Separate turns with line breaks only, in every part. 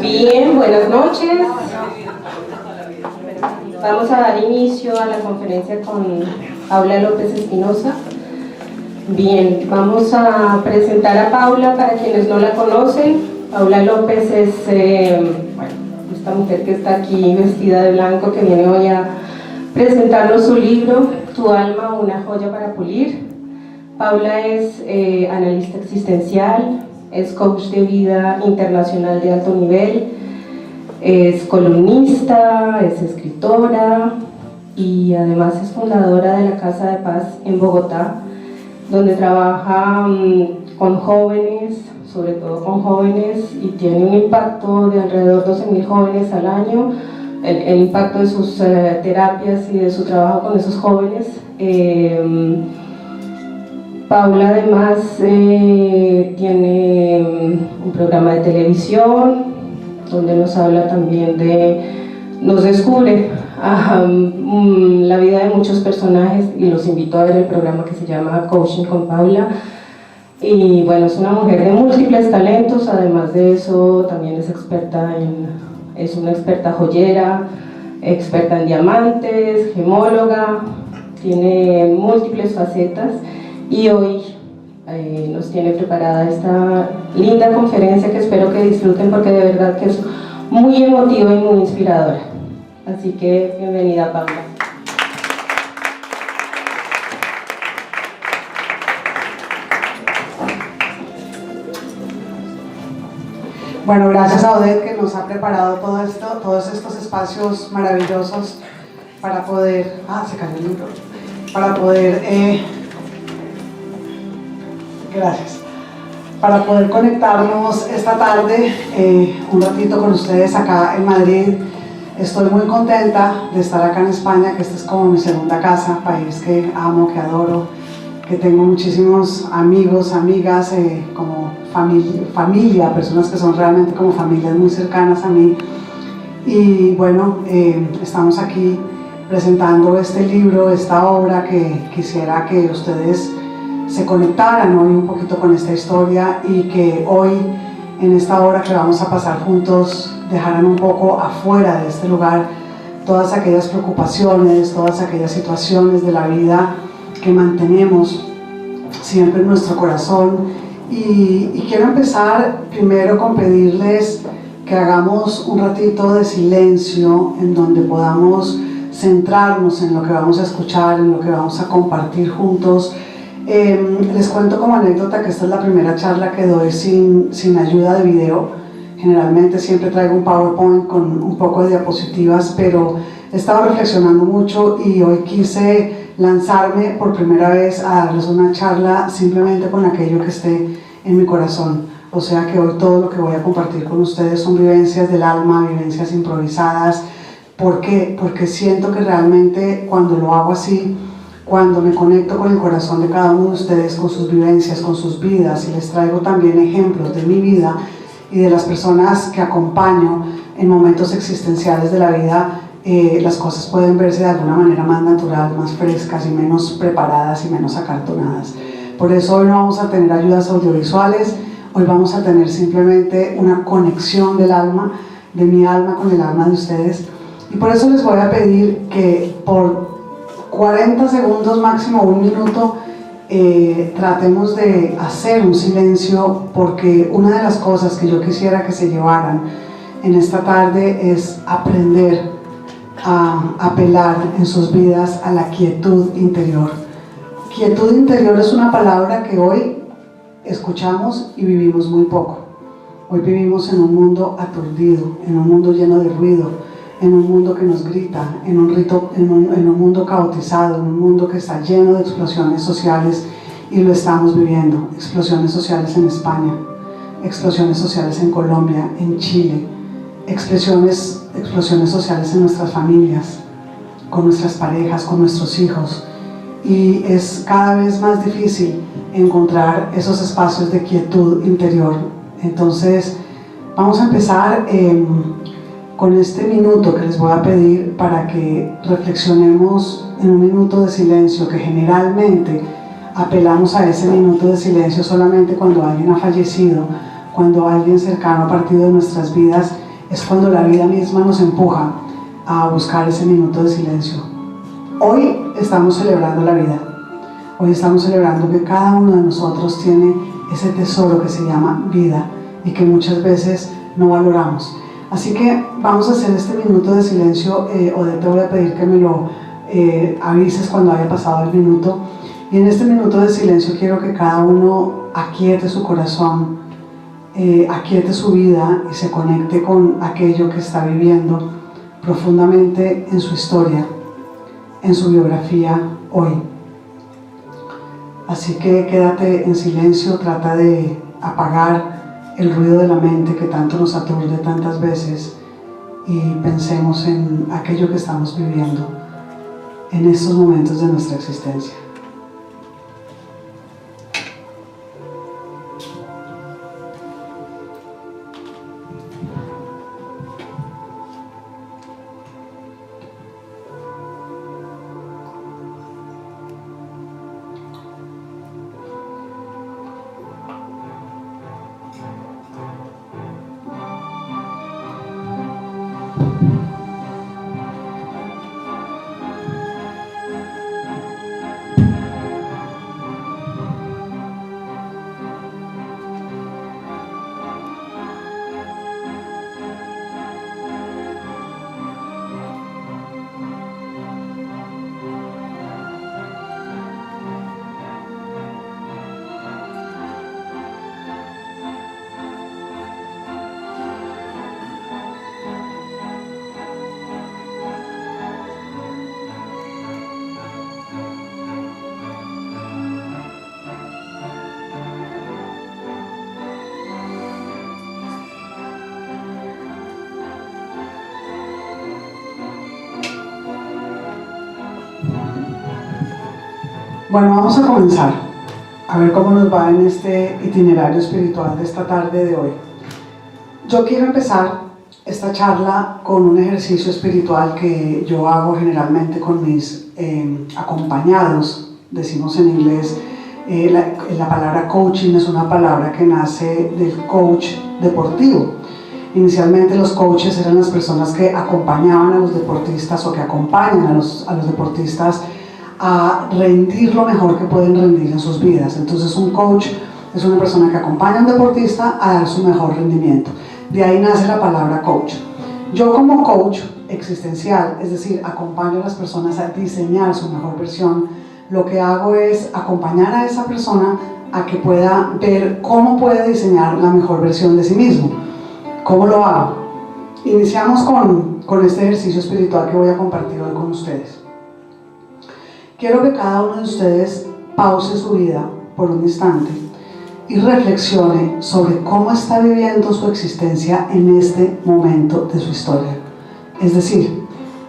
Bien, buenas noches. Vamos a dar inicio a la conferencia con Paula López Espinosa. Bien, vamos a presentar a Paula para quienes no la conocen. Paula López es esta mujer que está aquí vestida de blanco, que viene hoy a presentarnos su libro, Tu alma, una joya para pulir. Paula es analista existencial, es coach de vida internacional de alto nivel, es columnista, es escritora y además es fundadora de la Casa de Paz en Bogotá, donde trabaja con jóvenes, sobre todo con jóvenes, y tiene un impacto de alrededor de 12.000 jóvenes al año. El impacto de sus terapias y de su trabajo con esos jóvenes. Paula además tiene un programa de televisión donde nos habla también nos descubre la vida de muchos personajes, y los invito a ver el programa que se llama Coaching con Paula. Y bueno, es una mujer de múltiples talentos. Además de eso también es una experta joyera, experta en diamantes, gemóloga, tiene múltiples facetas. Y hoy nos tiene preparada esta linda conferencia que espero que disfruten, porque de verdad que es muy emotiva y muy inspiradora. Así que bienvenida, Paula.
Bueno, gracias a Odette, que nos ha preparado todos estos espacios maravillosos para poder... se cayó el libro. Para poder... Gracias. Para poder conectarnos esta tarde un ratito con ustedes acá en Madrid. Estoy muy contenta de estar acá en España, que esta es como mi segunda casa, país que amo, que adoro, que tengo muchísimos amigos, amigas, como familia, personas que son realmente como familias muy cercanas a mí. Y bueno, estamos aquí presentando este libro, esta obra, que quisiera que ustedes se conectaran hoy un poquito con esta historia, y que hoy en esta hora que vamos a pasar juntos dejaran un poco afuera de este lugar todas aquellas preocupaciones, todas aquellas situaciones de la vida que mantenemos siempre en nuestro corazón. Y quiero empezar primero con pedirles que hagamos un ratito de silencio en donde podamos centrarnos en lo que vamos a escuchar, en lo que vamos a compartir juntos. Les cuento como anécdota que esta es la primera charla que doy sin ayuda de video. Generalmente siempre traigo un PowerPoint con un poco de diapositivas, pero he estado reflexionando mucho y hoy quise lanzarme por primera vez a darles una charla simplemente con aquello que esté en mi corazón. O sea que hoy todo lo que voy a compartir con ustedes son vivencias del alma, vivencias improvisadas. ¿Por qué? Porque siento que realmente cuando lo hago así, cuando me conecto con el corazón de cada uno de ustedes, con sus vivencias, con sus vidas, y les traigo también ejemplos de mi vida y de las personas que acompaño en momentos existenciales de la vida, las cosas pueden verse de alguna manera más natural, más frescas y menos preparadas y menos acartonadas. Por eso hoy no vamos a tener ayudas audiovisuales, hoy vamos a tener simplemente una conexión del alma, de mi alma con el alma de ustedes. Y por eso les voy a pedir que por 40 segundos, máximo un minuto, tratemos de hacer un silencio, porque una de las cosas que yo quisiera que se llevaran en esta tarde es aprender a apelar en sus vidas a la quietud interior. Quietud interior es una palabra que hoy escuchamos y vivimos muy poco. Hoy vivimos en un mundo aturdido, en un mundo lleno de ruido, en un mundo que nos grita, en un mundo caotizado, en un mundo que está lleno de explosiones sociales, y lo estamos viviendo. Explosiones sociales en España, explosiones sociales en Colombia, en Chile, explosiones sociales en nuestras familias, con nuestras parejas, con nuestros hijos. Y es cada vez más difícil encontrar esos espacios de quietud interior. Entonces vamos a empezar con este minuto que les voy a pedir para que reflexionemos en un minuto de silencio, que generalmente apelamos a ese minuto de silencio solamente cuando alguien ha fallecido, cuando alguien cercano ha partido de nuestras vidas, es cuando la vida misma nos empuja a buscar ese minuto de silencio. Hoy estamos celebrando la vida. Hoy estamos celebrando que cada uno de nosotros tiene ese tesoro que se llama vida y que muchas veces no valoramos. Así que vamos a hacer este minuto de silencio. Odette, te voy a pedir que me lo avises cuando haya pasado el minuto. Y en este minuto de silencio quiero que cada uno aquiete su corazón, aquiete su vida y se conecte con aquello que está viviendo profundamente en su historia, en su biografía hoy. Así que quédate en silencio, trata de apagar el ruido de la mente que tanto nos aturde tantas veces y pensemos en aquello que estamos viviendo en estos momentos de nuestra existencia. Bueno, vamos a comenzar a ver cómo nos va en este itinerario espiritual de esta tarde de hoy. Yo quiero empezar esta charla con un ejercicio espiritual que yo hago generalmente con mis acompañados. Decimos en inglés, la palabra coaching es una palabra que nace del coach deportivo. Inicialmente los coaches eran las personas que acompañaban a los deportistas o que acompañan a los deportistas a rendir lo mejor que pueden rendir en sus vidas. Entonces un coach es una persona que acompaña a un deportista a dar su mejor rendimiento. De ahí nace la palabra coach. Yo como coach existencial, es decir, acompaño a las personas a diseñar su mejor versión, lo que hago es acompañar a esa persona a que pueda ver cómo puede diseñar la mejor versión de sí mismo. ¿Cómo lo hago? Iniciamos con este ejercicio espiritual que voy a compartir hoy con ustedes. Quiero que cada uno de ustedes pause su vida por un instante y reflexione sobre cómo está viviendo su existencia en este momento de su historia. Es decir,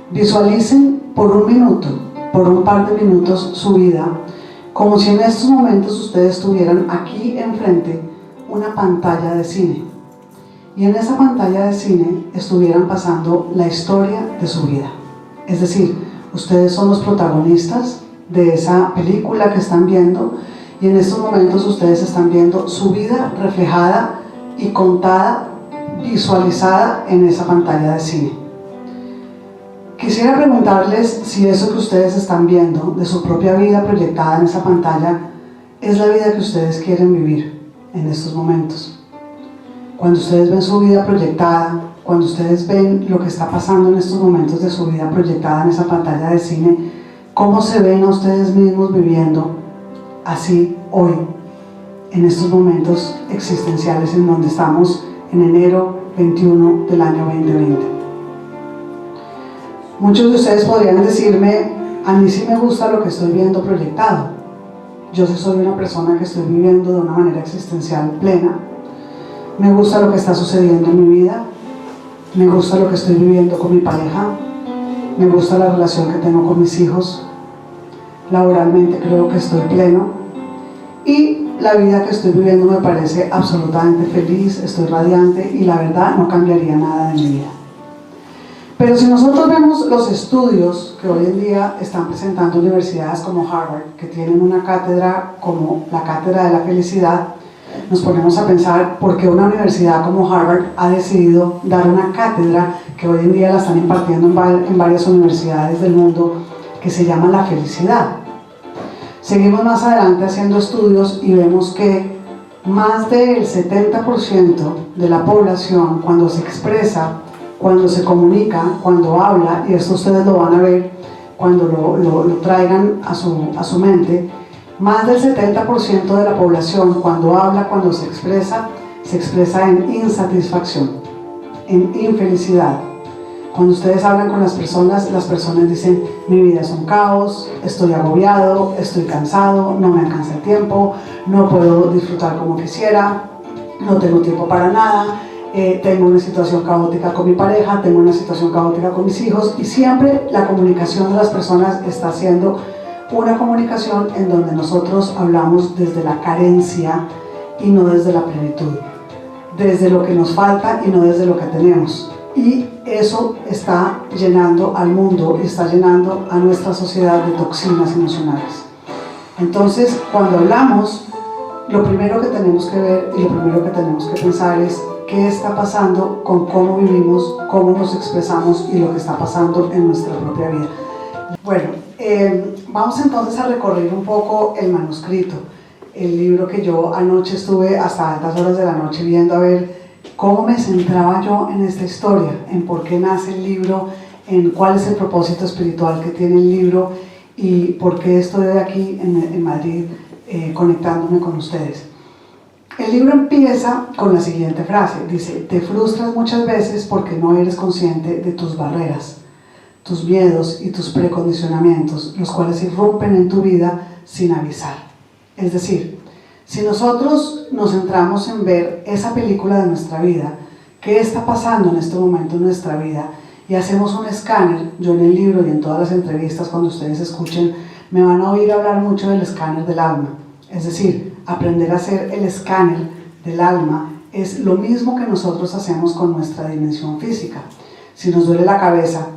visualicen por un minuto, por un par de minutos su vida, como si en estos momentos ustedes tuvieran aquí enfrente una pantalla de cine. Y en esa pantalla de cine estuvieran pasando la historia de su vida. Es decir, ustedes son los protagonistas de esa película que están viendo y en estos momentos ustedes están viendo su vida reflejada y contada, visualizada en esa pantalla de cine. Quisiera preguntarles si eso que ustedes están viendo de su propia vida proyectada en esa pantalla es la vida que ustedes quieren vivir en estos momentos. Cuando ustedes ven su vida proyectada, cuando ustedes ven lo que está pasando en estos momentos de su vida proyectada en esa pantalla de cine, ¿cómo se ven a ustedes mismos viviendo así hoy, en estos momentos existenciales en donde estamos en enero 21 del año 2020? Muchos de ustedes podrían decirme, a mí sí me gusta lo que estoy viendo proyectado. Yo sí soy una persona que estoy viviendo de una manera existencial plena. Me gusta lo que está sucediendo en mi vida. Me gusta lo que estoy viviendo con mi pareja. Me gusta la relación que tengo con mis hijos. Laboralmente creo que estoy pleno. Y la vida que estoy viviendo me parece absolutamente feliz, estoy radiante y la verdad no cambiaría nada de mi vida. Pero si nosotros vemos los estudios que hoy en día están presentando universidades como Harvard, que tienen una cátedra como la Cátedra de la Felicidad, nos ponemos a pensar por qué una universidad como Harvard ha decidido dar una cátedra que hoy en día la están impartiendo en varias universidades del mundo, que se llama la felicidad. Seguimos más adelante haciendo estudios y vemos que más del 70% de la población, cuando se expresa, cuando se comunica, cuando habla, y esto ustedes lo van a ver cuando lo traigan a su mente, más del 70% de la población, cuando habla, cuando se expresa en insatisfacción, en infelicidad. Cuando ustedes hablan con las personas dicen: mi vida es un caos, estoy agobiado, estoy cansado, no me alcanza el tiempo, no puedo disfrutar como quisiera, no tengo tiempo para nada, tengo una situación caótica con mi pareja, tengo una situación caótica con mis hijos. Y siempre la comunicación de las personas está siendo una comunicación en donde nosotros hablamos desde la carencia y no desde la plenitud, desde lo que nos falta y no desde lo que tenemos. Y eso está llenando al mundo, está llenando a nuestra sociedad de toxinas emocionales. Entonces, cuando hablamos, lo primero que tenemos que ver y lo primero que tenemos que pensar es qué está pasando con cómo vivimos, cómo nos expresamos y lo que está pasando en nuestra propia vida. Bueno, vamos entonces a recorrer un poco el manuscrito, el libro que yo anoche estuve hasta altas horas de la noche viendo a ver cómo me centraba yo en esta historia, en por qué nace el libro, en cuál es el propósito espiritual que tiene el libro y por qué estoy aquí en Madrid conectándome con ustedes. El libro empieza con la siguiente frase, dice: te frustras muchas veces porque no eres consciente de tus barreras, tus miedos y tus precondicionamientos, los cuales irrumpen en tu vida sin avisar. Es decir, si nosotros nos centramos en ver esa película de nuestra vida, qué está pasando en este momento en nuestra vida, y hacemos un escáner, yo en el libro y en todas las entrevistas cuando ustedes escuchen, me van a oír hablar mucho del escáner del alma. Es decir, aprender a hacer el escáner del alma es lo mismo que nosotros hacemos con nuestra dimensión física. Si nos duele la cabeza,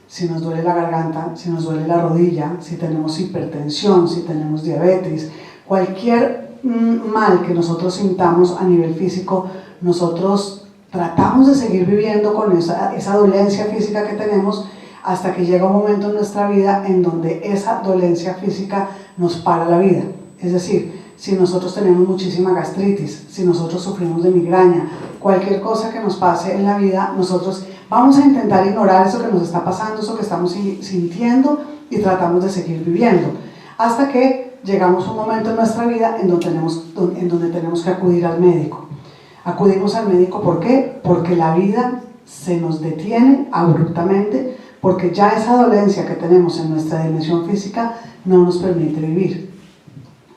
si nos duele la garganta, si nos duele la rodilla, si tenemos hipertensión, si tenemos diabetes, cualquier mal que nosotros sintamos a nivel físico, nosotros tratamos de seguir viviendo con esa dolencia física que tenemos hasta que llega un momento en nuestra vida en donde esa dolencia física nos para la vida. Es decir, si nosotros tenemos muchísima gastritis, si nosotros sufrimos de migraña, cualquier cosa que nos pase en la vida, nosotros vamos a intentar ignorar eso que nos está pasando, eso que estamos sintiendo, y tratamos de seguir viviendo hasta que llegamos a un momento en nuestra vida en donde tenemos que acudir al médico. Acudimos al médico, ¿por qué? Porque la vida se nos detiene abruptamente, porque ya esa dolencia que tenemos en nuestra dimensión física no nos permite vivir.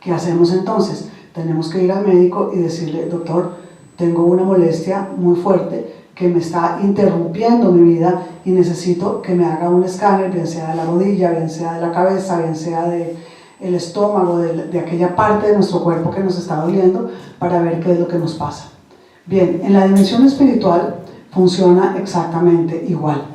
¿Qué hacemos entonces? Tenemos que ir al médico y decirle: doctor, tengo una molestia muy fuerte que me está interrumpiendo mi vida y necesito que me haga un escáner, bien sea de la rodilla, bien sea de la cabeza, bien sea del estómago, de aquella parte de nuestro cuerpo que nos está doliendo, para ver qué es lo que nos pasa. Bien, en la dimensión espiritual funciona exactamente igual.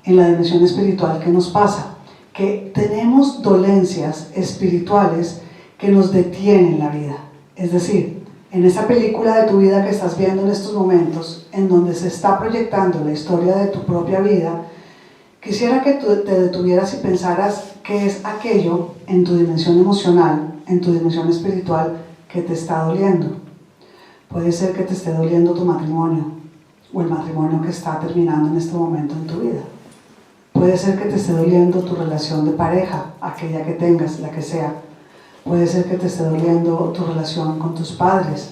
En la dimensión espiritual, ¿qué nos pasa? Que tenemos dolencias espirituales que nos detienen la vida. Es decir, en esa película de tu vida que estás viendo en estos momentos, en donde se está proyectando la historia de tu propia vida, quisiera que tú te detuvieras y pensaras qué es aquello en tu dimensión emocional, en tu dimensión espiritual, que te está doliendo. Puede ser que te esté doliendo tu matrimonio, o el matrimonio que está terminando en este momento en tu vida. Puede ser que te esté doliendo tu relación de pareja, aquella que tengas, la que sea. Puede ser que te esté doliendo tu relación con tus padres,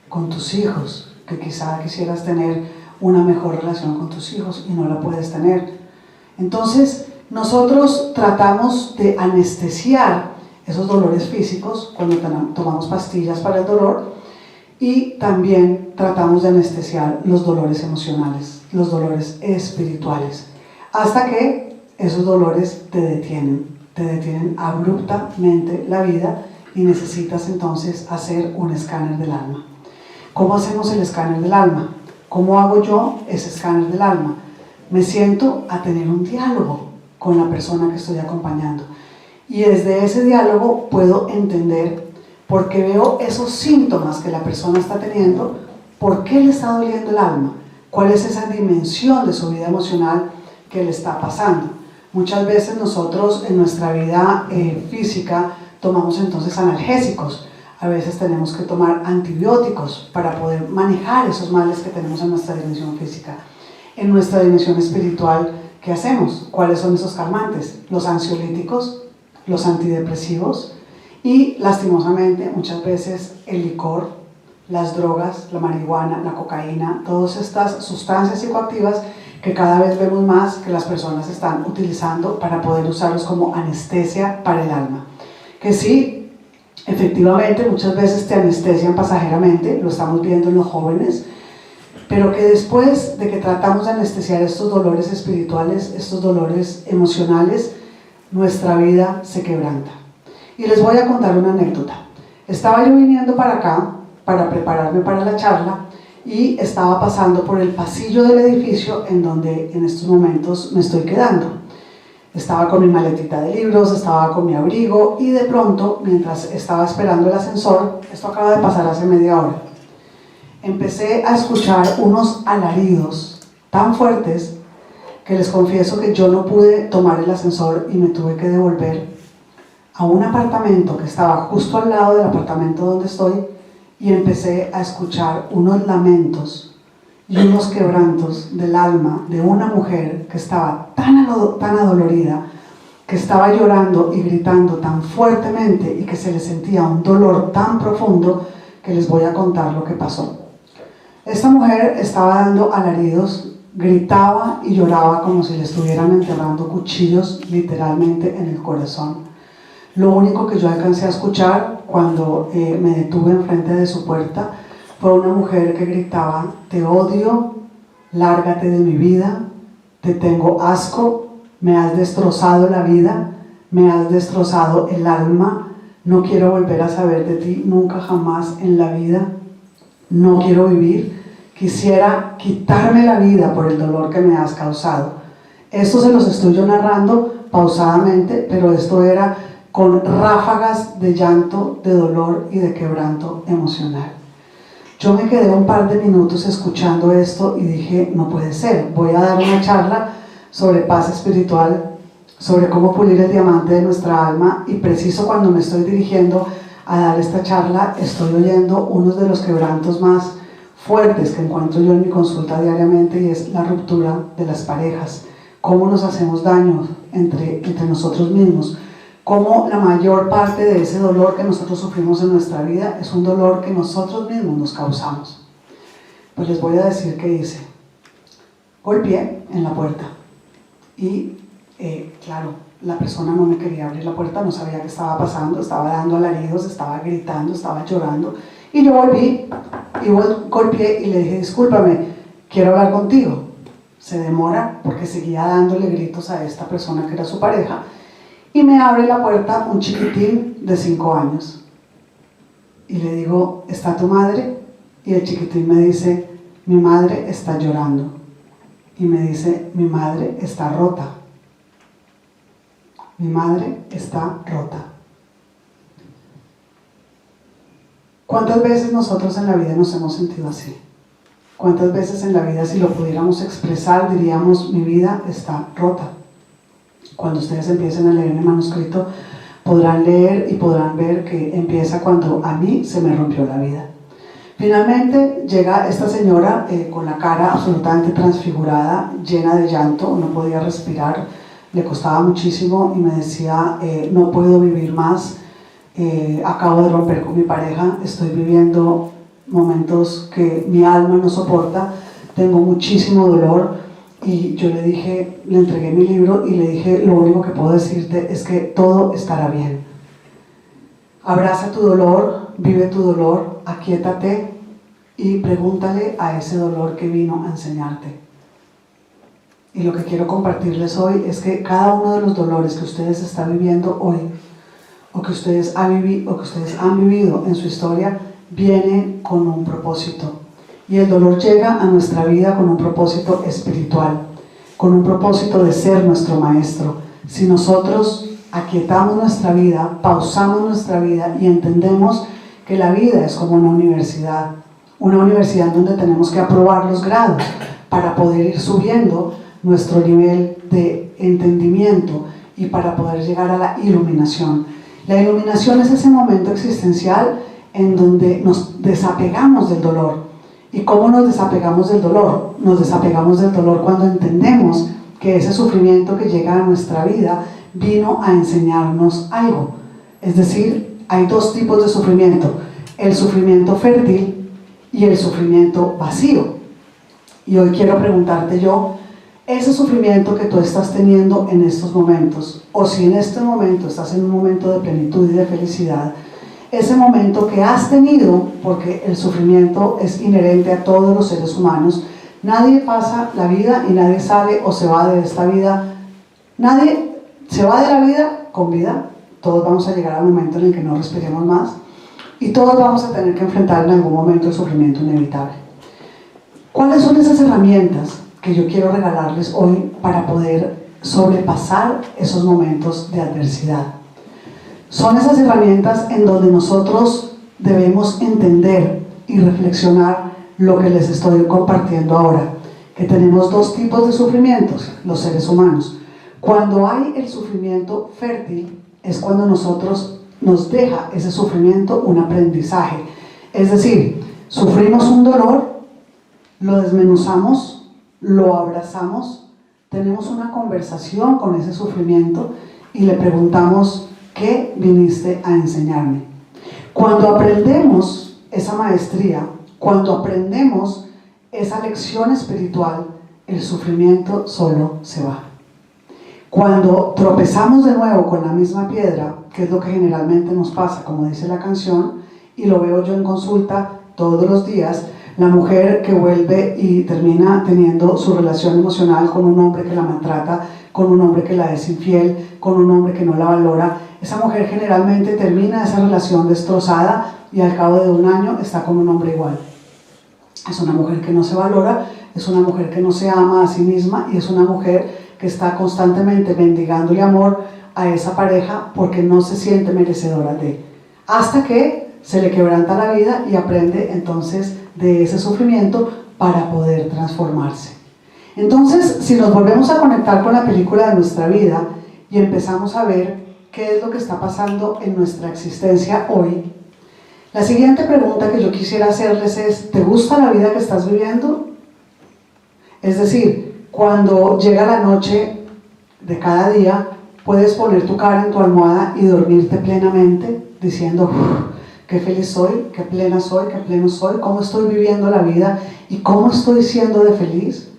con tus hijos, que quizá quisieras tener una mejor relación con tus hijos y no la puedes tener. Entonces, nosotros tratamos de anestesiar esos dolores físicos cuando tomamos pastillas para el dolor, y también tratamos de anestesiar los dolores emocionales, los dolores espirituales, hasta que esos dolores te detienen abruptamente la vida y necesitas entonces hacer un escáner del alma. ¿Cómo hacemos el escáner del alma? ¿Cómo hago yo ese escáner del alma? Me siento a tener un diálogo con la persona que estoy acompañando, y desde ese diálogo puedo entender porque veo esos síntomas que la persona está teniendo. ¿Por qué le está doliendo el alma? ¿Cuál es esa dimensión de su vida emocional que le está pasando? Muchas veces nosotros en nuestra vida física tomamos entonces analgésicos. A veces tenemos que tomar antibióticos para poder manejar esos males que tenemos en nuestra dimensión física. En nuestra dimensión espiritual, ¿qué hacemos? ¿Cuáles son esos calmantes? Los ansiolíticos, los antidepresivos y, lastimosamente, muchas veces el licor, las drogas, la marihuana, la cocaína, todas estas sustancias psicoactivas que cada vez vemos más que las personas están utilizando para poder usarlos como anestesia para el alma. Que sí, efectivamente, muchas veces te anestesian pasajeramente, lo estamos viendo en los jóvenes, pero que después de que tratamos de anestesiar estos dolores espirituales, estos dolores emocionales, nuestra vida se quebranta. Y les voy a contar una anécdota. Estaba yo viniendo para acá, para prepararme para la charla, y estaba pasando por el pasillo del edificio en donde en estos momentos me estoy quedando. Estaba con mi maletita de libros, estaba con mi abrigo, y de pronto, mientras estaba esperando el ascensor, esto acaba de pasar hace media hora, empecé a escuchar unos alaridos tan fuertes que les confieso que yo no pude tomar el ascensor y me tuve que devolver a un apartamento que estaba justo al lado del apartamento donde estoy, y empecé a escuchar unos lamentos y unos quebrantos del alma de una mujer que estaba tan adolorida, que estaba llorando y gritando tan fuertemente y que se le sentía un dolor tan profundo que les voy a contar lo que pasó. Esta mujer estaba dando alaridos, gritaba y lloraba como si le estuvieran enterrando cuchillos literalmente en el corazón. Lo único que yo alcancé a escuchar cuando me detuve enfrente de su puerta fue una mujer que gritaba: te odio, lárgate de mi vida, te tengo asco, me has destrozado la vida, me has destrozado el alma, no quiero volver a saber de ti nunca jamás en la vida, no quiero vivir, quisiera quitarme la vida por el dolor que me has causado. Esto se los estoy yo narrando pausadamente, pero esto era con ráfagas de llanto, de dolor y de quebranto emocional. Yo me quedé un par de minutos escuchando esto y dije, no puede ser, voy a dar una charla sobre paz espiritual, sobre cómo pulir el diamante de nuestra alma, y preciso cuando me estoy dirigiendo a dar esta charla, estoy oyendo uno de los quebrantos más fuertes que encuentro yo en mi consulta diariamente, y es la ruptura de las parejas, cómo nos hacemos daño entre nosotros mismos, cómo la mayor parte de ese dolor que nosotros sufrimos en nuestra vida es un dolor que nosotros mismos nos causamos. Pues les voy a decir qué hice. Golpeé en la puerta y claro, la persona no me quería abrir la puerta, no sabía qué estaba pasando, estaba dando alaridos, estaba gritando, estaba llorando, y yo volví y golpeé y le dije, discúlpame, quiero hablar contigo. Se demora porque seguía dándole gritos a esta persona que era su pareja, y me abre la puerta un chiquitín de 5 años. Y le digo, ¿está tu madre? Y el chiquitín me dice, mi madre está llorando. Y me dice, mi madre está rota. Mi madre está rota. ¿Cuántas veces nosotros en la vida nos hemos sentido así? ¿Cuántas veces en la vida, si lo pudiéramos expresar, diríamos, mi vida está rota? Cuando ustedes empiecen a leer mi manuscrito, podrán leer y podrán ver que empieza cuando a mí se me rompió la vida. Finalmente llega esta señora con la cara absolutamente transfigurada, llena de llanto, no podía respirar, le costaba muchísimo y me decía, no puedo vivir más, acabo de romper con mi pareja, estoy viviendo momentos que mi alma no soporta, tengo muchísimo dolor. Y yo le dije, le entregué mi libro y le dije, lo único que puedo decirte es que todo estará bien. Abraza tu dolor, vive tu dolor, aquíétate y pregúntale a ese dolor que vino a enseñarte. Y lo que quiero compartirles hoy es que cada uno de los dolores que ustedes están viviendo hoy, o que ustedes han vivido en su historia, viene con un propósito. Y el dolor llega a nuestra vida con un propósito espiritual, con un propósito de ser nuestro maestro. Si nosotros aquietamos nuestra vida, pausamos nuestra vida y entendemos que la vida es como una universidad en donde tenemos que aprobar los grados para poder ir subiendo nuestro nivel de entendimiento y para poder llegar a la iluminación. La iluminación es ese momento existencial en donde nos desapegamos del dolor. ¿Y cómo nos desapegamos del dolor? Nos desapegamos del dolor cuando entendemos que ese sufrimiento que llega a nuestra vida vino a enseñarnos algo. Es decir, hay dos tipos de sufrimiento: el sufrimiento fértil y el sufrimiento vacío. Y hoy quiero preguntarte yo, ese sufrimiento que tú estás teniendo en estos momentos, o si en este momento estás en un momento de plenitud y de felicidad, ese momento que has tenido, porque el sufrimiento es inherente a todos los seres humanos, nadie pasa la vida y nadie sale o se va de esta vida, nadie se va de la vida con vida, todos vamos a llegar al momento en el que no respiremos más y todos vamos a tener que enfrentar en algún momento el sufrimiento inevitable. ¿Cuáles son esas herramientas que yo quiero regalarles hoy para poder sobrepasar esos momentos de adversidad? Son esas herramientas en donde nosotros debemos entender y reflexionar lo que les estoy compartiendo ahora, que tenemos dos tipos de sufrimientos, los seres humanos. Cuando hay el sufrimiento fértil, es cuando nosotros nos deja ese sufrimiento un aprendizaje. Es decir, sufrimos un dolor, lo desmenuzamos, lo abrazamos, tenemos una conversación con ese sufrimiento y le preguntamos: ¿qué viniste a enseñarme? Cuando aprendemos esa maestría, cuando aprendemos esa lección espiritual, el sufrimiento solo se va. Cuando tropezamos de nuevo con la misma piedra, que es lo que generalmente nos pasa, como dice la canción, y lo veo yo en consulta todos los días, la mujer que vuelve y termina teniendo su relación emocional con un hombre que la maltrata, con un hombre que la es infiel, con un hombre que no la valora, esa mujer generalmente termina esa relación destrozada y al cabo de un año está con un hombre igual. Es una mujer que no se valora, es una mujer que no se ama a sí misma y es una mujer que está constantemente mendigándole amor a esa pareja porque no se siente merecedora de. Hasta que se le quebranta la vida y aprende entonces de ese sufrimiento para poder transformarse. Entonces, si nos volvemos a conectar con la película de nuestra vida y empezamos a ver qué es lo que está pasando en nuestra existencia hoy, la siguiente pregunta que yo quisiera hacerles es: ¿te gusta la vida que estás viviendo? Es decir, cuando llega la noche de cada día, puedes poner tu cara en tu almohada y dormirte plenamente, diciendo: qué feliz soy, qué plena soy, qué pleno soy, cómo estoy viviendo la vida y cómo estoy siendo de feliz.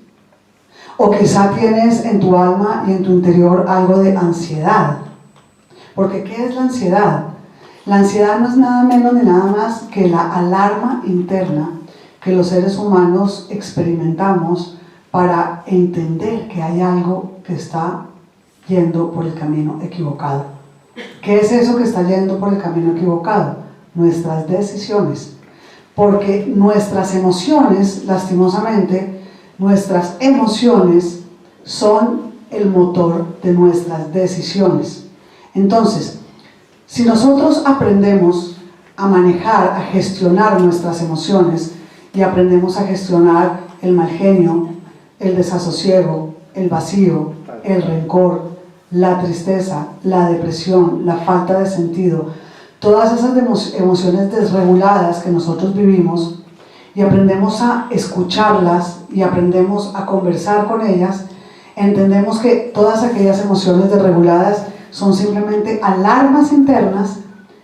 O quizá tienes en tu alma y en tu interior algo de ansiedad. Porque ¿qué es la ansiedad? La ansiedad no es nada menos ni nada más que la alarma interna que los seres humanos experimentamos para entender que hay algo que está yendo por el camino equivocado. ¿Qué es eso que está yendo por el camino equivocado? Nuestras decisiones. Porque nuestras emociones, lastimosamente, nuestras emociones son el motor de nuestras decisiones. Entonces, si nosotros aprendemos a manejar, a gestionar nuestras emociones y aprendemos a gestionar el mal genio, el desasosiego, el vacío, el rencor, la tristeza, la depresión, la falta de sentido, todas esas emociones desreguladas que nosotros vivimos, y aprendemos a escucharlas y aprendemos a conversar con ellas, entendemos que todas aquellas emociones desreguladas son simplemente alarmas internas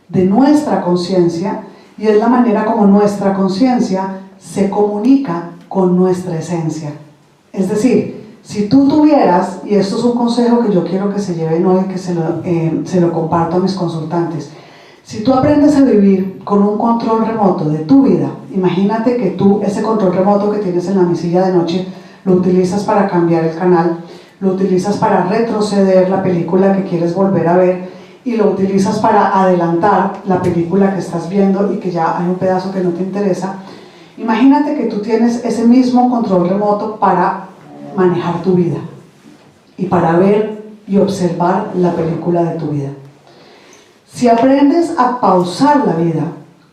de nuestra conciencia y es la manera como nuestra conciencia se comunica con nuestra esencia. Es decir, si tú tuvieras, y esto es un consejo que yo quiero que se lleven hoy, que se lo comparto a mis consultantes, si tú aprendes a vivir con un control remoto de tu vida, imagínate que tú ese control remoto que tienes en la mesilla de noche lo utilizas para cambiar el canal, lo utilizas para retroceder la película que quieres volver a ver y lo utilizas para adelantar la película que estás viendo y que ya hay un pedazo que no te interesa. Imagínate que tú tienes ese mismo control remoto para manejar tu vida y para ver y observar la película de tu vida. Si aprendes a pausar la vida,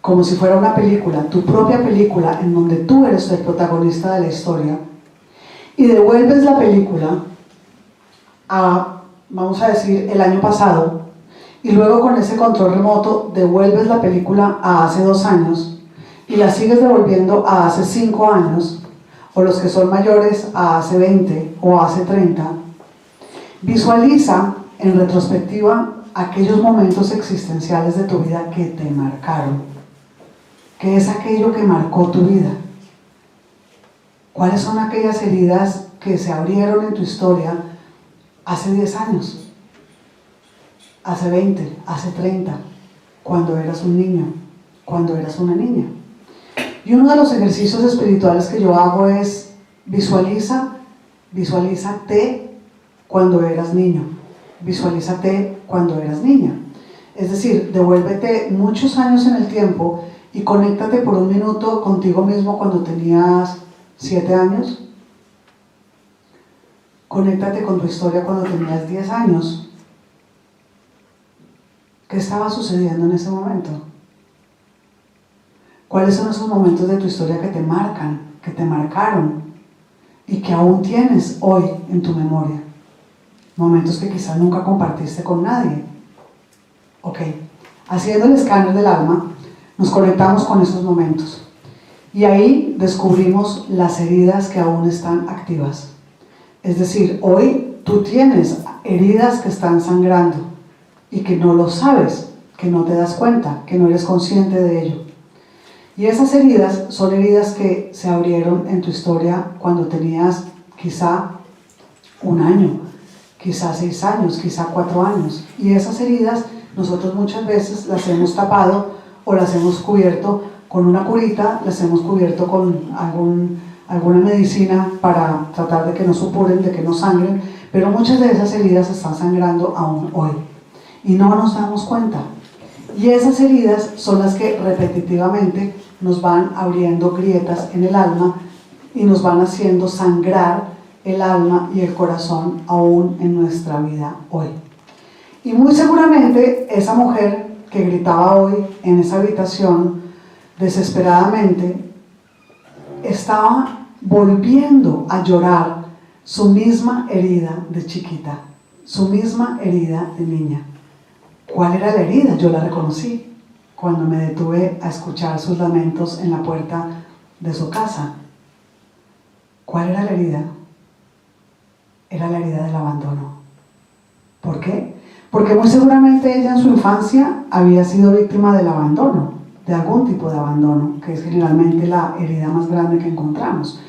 como si fuera una película, tu propia película, en donde tú eres el protagonista de la historia, y devuelves la película a, vamos a decir, el año pasado, y luego con ese control remoto devuelves la película a hace 2 años, y la sigues devolviendo a hace 5 años, o los que son mayores a hace 20 o hace 30, visualiza en retrospectiva aquellos momentos existenciales de tu vida que te marcaron. ¿Qué es aquello que marcó tu vida? ¿Cuáles son aquellas heridas que se abrieron en tu historia hace 10 años? Hace 20, hace 30, cuando eras un niño, cuando eras una niña. Y uno de los ejercicios espirituales que yo hago es visualízate cuando eras niño, visualízate cuando eras niña. Es decir, devuélvete muchos años en el tiempo y conéctate por 1 minuto contigo mismo cuando tenías 7 años. Conéctate con tu historia cuando tenías 10 años. ¿Qué estaba sucediendo en ese momento? ¿Cuáles son esos momentos de tu historia que te marcan, que te marcaron y que aún tienes hoy en tu memoria? Momentos que quizás nunca compartiste con nadie. Ok, haciendo el escáner del alma, nos conectamos con esos momentos y ahí descubrimos las heridas que aún están activas. Es decir, hoy tú tienes heridas que están sangrando y que no lo sabes, que no te das cuenta, que no eres consciente de ello. Y esas heridas son heridas que se abrieron en tu historia cuando tenías quizá 1 año, quizá 6 años, quizá 4 años. Y esas heridas nosotros muchas veces las hemos tapado o las hemos cubierto con una curita, las hemos cubierto con alguna medicina para tratar de que no supuren, de que no sangren, pero muchas de esas heridas están sangrando aún hoy y no nos damos cuenta. Y esas heridas son las que repetitivamente nos van abriendo grietas en el alma y nos van haciendo sangrar el alma y el corazón aún en nuestra vida hoy. Y muy seguramente esa mujer que gritaba hoy en esa habitación desesperadamente estaba volviendo a llorar su misma herida de chiquita, su misma herida de niña. ¿Cuál era la herida? Yo la reconocí cuando me detuve a escuchar sus lamentos en la puerta de su casa. ¿Cuál era la herida? Era la herida del abandono. ¿Por qué? Porque muy seguramente ella en su infancia había sido víctima del abandono, de algún tipo de abandono, que es generalmente la herida más grande que encontramos.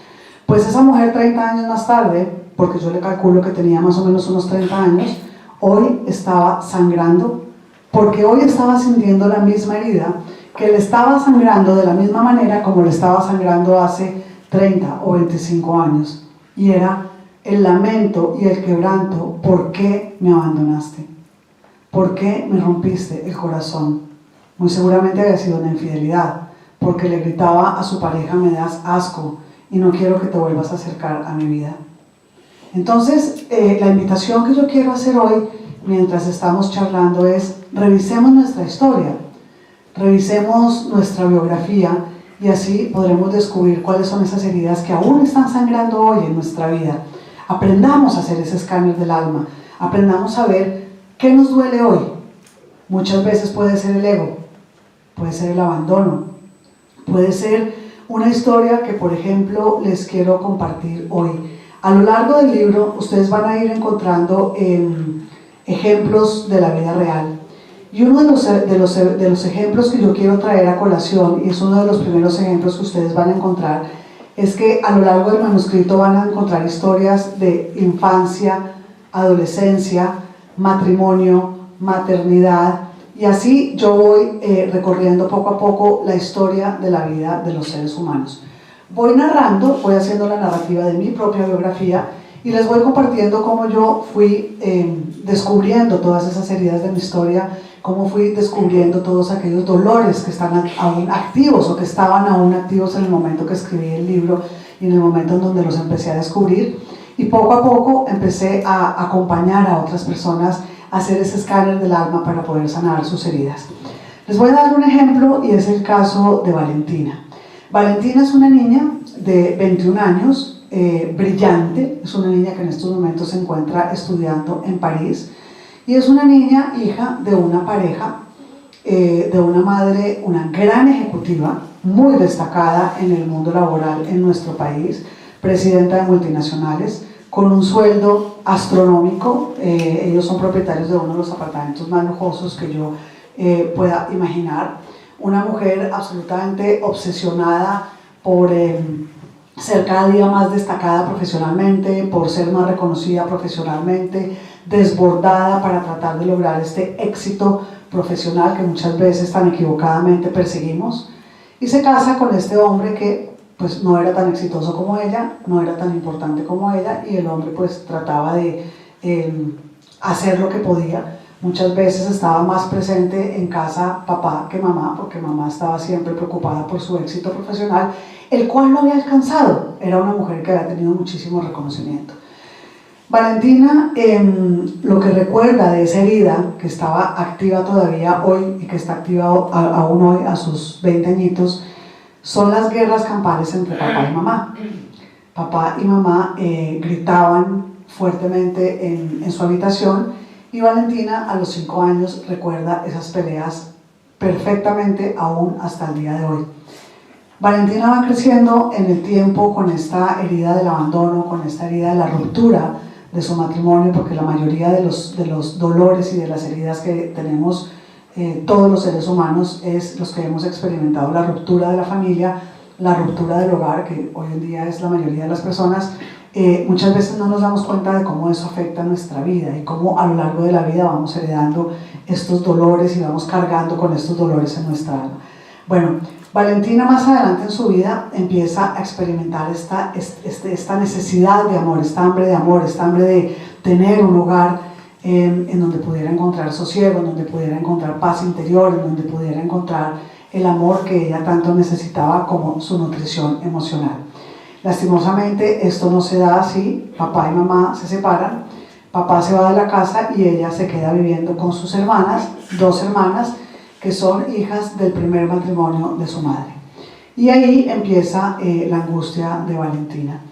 Pues esa mujer 30 años más tarde, porque yo le calculo que tenía más o menos unos 30 años, hoy estaba sangrando, porque hoy estaba sintiendo la misma herida, que le estaba sangrando de la misma manera como le estaba sangrando hace 30 o 25 años. Y era el lamento y el quebranto. ¿Por qué me abandonaste? ¿Por qué me rompiste el corazón? Muy seguramente había sido una infidelidad, porque le gritaba a su pareja: me das asco y no quiero que te vuelvas a acercar a mi vida. Entonces, la invitación que yo quiero hacer hoy, mientras estamos charlando, es: revisemos nuestra historia, revisemos nuestra biografía, y así podremos descubrir cuáles son esas heridas que aún están sangrando hoy en nuestra vida. Aprendamos a hacer ese escáner del alma, aprendamos a ver qué nos duele hoy. Muchas veces puede ser el ego, puede ser el abandono, puede ser una historia que, por ejemplo, les quiero compartir hoy. A lo largo del libro ustedes van a ir encontrando ejemplos de la vida real. Y uno de los ejemplos que yo quiero traer a colación, y es uno de los primeros ejemplos que ustedes van a encontrar, es que a lo largo del manuscrito van a encontrar historias de infancia, adolescencia, matrimonio, maternidad, y así yo voy recorriendo poco a poco la historia de la vida de los seres humanos. Voy narrando, voy haciendo la narrativa de mi propia biografía y les voy compartiendo cómo yo fui descubriendo todas esas heridas de mi historia, cómo fui descubriendo todos aquellos dolores que están aún activos o que estaban aún activos en el momento que escribí el libro y en el momento en donde los empecé a descubrir. Y poco a poco empecé a acompañar a otras personas a hacer ese escáner del alma para poder sanar sus heridas. Les voy a dar un ejemplo y es el caso de Valentina. Valentina es una niña de 21 años, brillante, es una niña que en estos momentos se encuentra estudiando en París y es una niña hija de una pareja, de una madre, una gran ejecutiva, muy destacada en el mundo laboral en nuestro país, presidenta de multinacionales, con un sueldo astronómico. Ellos son propietarios de uno de los apartamentos más lujosos que yo pueda imaginar. Una mujer absolutamente obsesionada por ser cada día más destacada profesionalmente, por ser más reconocida profesionalmente, desbordada para tratar de lograr este éxito profesional que muchas veces tan equivocadamente perseguimos, y se casa con este hombre que pues no era tan exitoso como ella, no era tan importante como ella, y el hombre pues trataba de hacer lo que podía. Muchas veces estaba más presente en casa papá que mamá, porque mamá estaba siempre preocupada por su éxito profesional, el cual no había alcanzado. Era una mujer que había tenido muchísimo reconocimiento. Valentina, lo que recuerda de esa herida, que estaba activa todavía hoy y que está activa aún hoy a sus 20 añitos, son las guerras campales entre papá y mamá. Papá y mamá gritaban fuertemente en su habitación, y Valentina a los 5 años recuerda esas peleas perfectamente aún hasta el día de hoy. Valentina va creciendo en el tiempo con esta herida del abandono, con esta herida de la ruptura de su matrimonio, porque la mayoría de los dolores y de las heridas que tenemos todos los seres humanos es los que hemos experimentado la ruptura de la familia, la ruptura del hogar, que hoy en día es la mayoría de las personas. Muchas veces no nos damos cuenta de cómo eso afecta nuestra vida y cómo a lo largo de la vida vamos heredando estos dolores y vamos cargando con estos dolores en nuestra alma. Bueno, Valentina más adelante en su vida empieza a experimentar esta necesidad de amor, esta hambre de tener un hogar en donde pudiera encontrar sosiego, en donde pudiera encontrar paz interior, en donde pudiera encontrar el amor que ella tanto necesitaba como su nutrición emocional. Lastimosamente esto no se da así, papá y mamá se separan, papá se va de la casa y ella se queda viviendo con sus hermanas, 2 hermanas, que son hijas del primer matrimonio de su madre. Y ahí empieza la angustia de Valentina.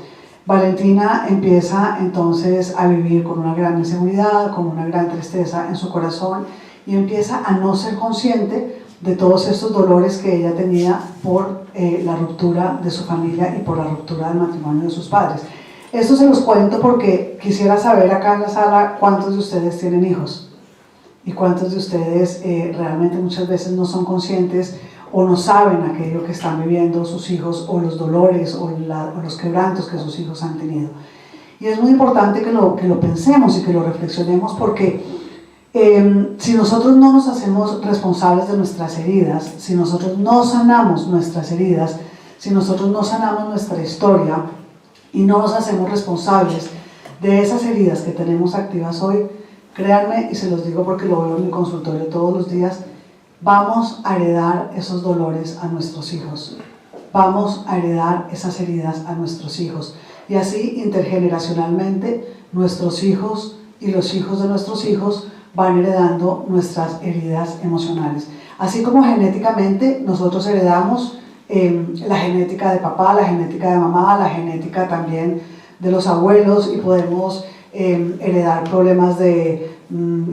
Valentina empieza entonces a vivir con una gran inseguridad, con una gran tristeza en su corazón, y empieza a no ser consciente de todos estos dolores que ella tenía por la ruptura de su familia y por la ruptura del matrimonio de sus padres. Esto se los cuento porque quisiera saber acá en la sala cuántos de ustedes tienen hijos y cuántos de ustedes realmente muchas veces no son conscientes o no saben aquello que están viviendo sus hijos, o los dolores o los quebrantos que sus hijos han tenido. Y es muy importante que lo pensemos y que lo reflexionemos, porque si nosotros no nos hacemos responsables de nuestras heridas, si nosotros no sanamos nuestras heridas, si nosotros no sanamos nuestra historia y no nos hacemos responsables de esas heridas que tenemos activas hoy, créanme, y se los digo porque lo veo en mi consultorio todos los días, vamos a heredar esos dolores a nuestros hijos, vamos a heredar esas heridas a nuestros hijos, y así intergeneracionalmente nuestros hijos y los hijos de nuestros hijos van heredando nuestras heridas emocionales. Así como genéticamente nosotros heredamos la genética de papá, la genética de mamá, la genética también de los abuelos, y podemos heredar problemas de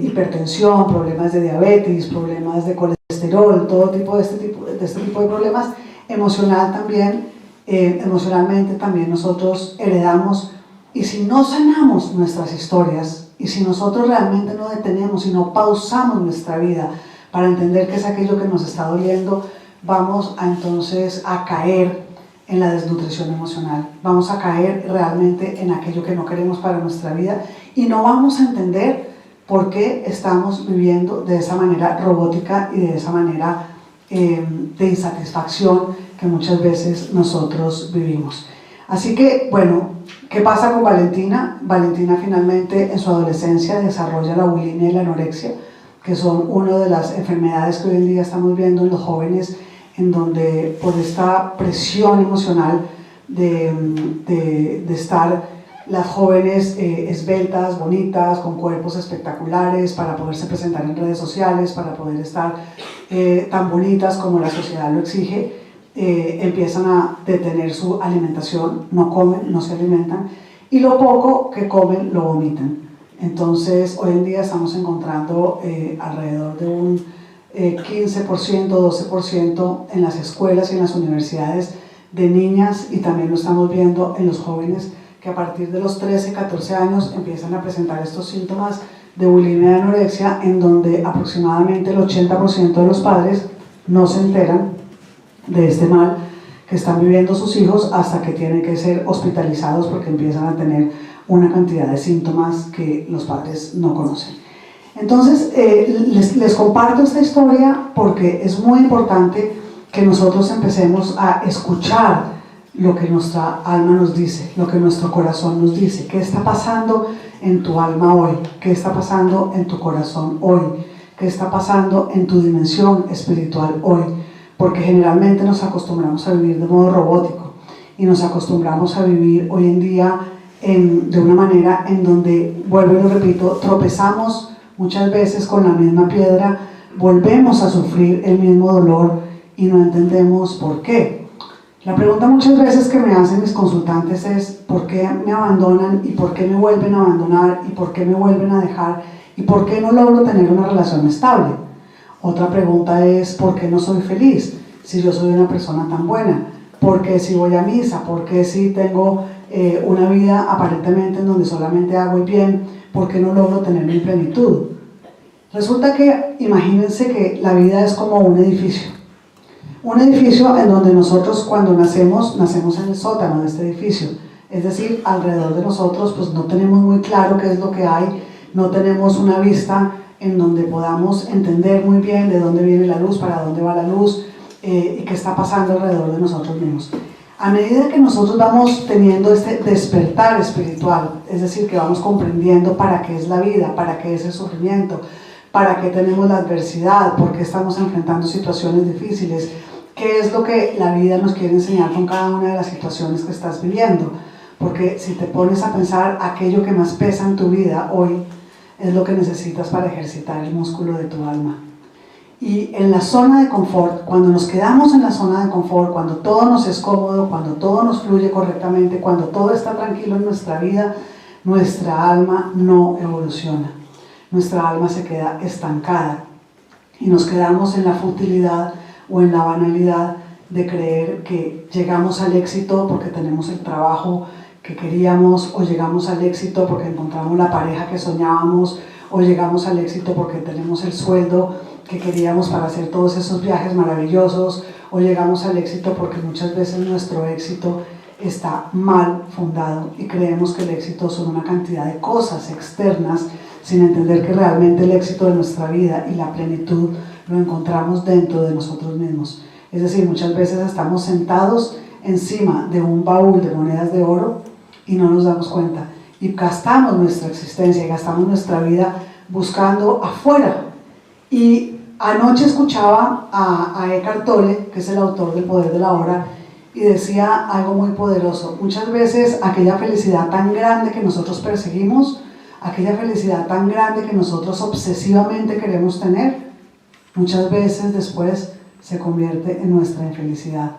hipertensión, problemas de diabetes, problemas de colesterol, todo tipo de este tipo de problemas. Emocionalmente también nosotros heredamos, y si no sanamos nuestras historias, y si nosotros realmente no detenemos y no pausamos nuestra vida para entender qué es aquello que nos está doliendo, vamos entonces a caer en la desnutrición emocional, vamos a caer realmente en aquello que no queremos para nuestra vida, y no vamos a entender por qué estamos viviendo de esa manera robótica y de esa manera de insatisfacción que muchas veces nosotros vivimos. Así que, bueno, ¿qué pasa con Valentina? Valentina finalmente en su adolescencia desarrolla la bulimia y la anorexia, que son una de las enfermedades que hoy en día estamos viendo en los jóvenes, en donde por esta presión emocional de estar las jóvenes esbeltas, bonitas, con cuerpos espectaculares, para poderse presentar en redes sociales, para poder estar tan bonitas como la sociedad lo exige, empiezan a detener su alimentación, no comen, no se alimentan, y lo poco que comen lo vomitan. Entonces, hoy en día estamos encontrando alrededor de un 15%, 12% en las escuelas y en las universidades de niñas, y también lo estamos viendo en los jóvenes que a partir de los 13, 14 años empiezan a presentar estos síntomas de bulimia y anorexia, en donde aproximadamente el 80% de los padres no se enteran de este mal que están viviendo sus hijos hasta que tienen que ser hospitalizados porque empiezan a tener una cantidad de síntomas que los padres no conocen. Entonces, les comparto esta historia porque es muy importante que nosotros empecemos a escuchar lo que nuestra alma nos dice, lo que nuestro corazón nos dice. ¿Qué está pasando en tu alma hoy? ¿Qué está pasando en tu corazón hoy? ¿Qué está pasando en tu dimensión espiritual hoy? Porque generalmente nos acostumbramos a vivir de modo robótico y nos acostumbramos a vivir hoy en día de una manera en donde, vuelvo y lo repito, tropezamos muchas veces con la misma piedra, volvemos a sufrir el mismo dolor y no entendemos por qué. La pregunta muchas veces que me hacen mis consultantes es ¿por qué me abandonan y por qué me vuelven a abandonar y por qué me vuelven a dejar y por qué no logro tener una relación estable? Otra pregunta es ¿por qué no soy feliz si yo soy una persona tan buena? ¿Por qué si voy a misa? ¿Por qué si tengo una vida aparentemente en donde solamente hago el bien? ¿Por qué no logro tener mi plenitud? Resulta que, imagínense que la vida es como un edificio. Un edificio en donde nosotros cuando nacemos en el sótano de este edificio. Es decir, alrededor de nosotros pues no tenemos muy claro qué es lo que hay, no tenemos una vista en donde podamos entender muy bien de dónde viene la luz, para dónde va la luz y qué está pasando alrededor de nosotros mismos. A medida que nosotros vamos teniendo este despertar espiritual, es decir, que vamos comprendiendo para qué es la vida, para qué es el sufrimiento, para qué tenemos la adversidad, por qué estamos enfrentando situaciones difíciles, qué es lo que la vida nos quiere enseñar con cada una de las situaciones que estás viviendo. Porque si te pones a pensar, aquello que más pesa en tu vida hoy es lo que necesitas para ejercitar el músculo de tu alma. Y en la zona de confort, cuando nos quedamos en la zona de confort, cuando todo nos es cómodo, cuando todo nos fluye correctamente, cuando todo está tranquilo en nuestra vida, nuestra alma no evoluciona. Nuestra alma se queda estancada y nos quedamos en la futilidad o en la banalidad de creer que llegamos al éxito porque tenemos el trabajo que queríamos, o llegamos al éxito porque encontramos la pareja que soñábamos, o llegamos al éxito porque tenemos el sueldo que queríamos para hacer todos esos viajes maravillosos, o llegamos al éxito porque muchas veces nuestro éxito está mal fundado y creemos que el éxito son una cantidad de cosas externas sin entender que realmente el éxito de nuestra vida y la plenitud lo encontramos dentro de nosotros mismos. Es decir, muchas veces estamos sentados encima de un baúl de monedas de oro y no nos damos cuenta y gastamos nuestra existencia y gastamos nuestra vida buscando afuera. Y anoche escuchaba a Eckhart Tolle, que es el autor del Poder de la Hora, y decía algo muy poderoso. Muchas veces aquella felicidad tan grande que nosotros perseguimos, aquella felicidad tan grande que nosotros obsesivamente queremos tener, muchas veces después se convierte en nuestra infelicidad.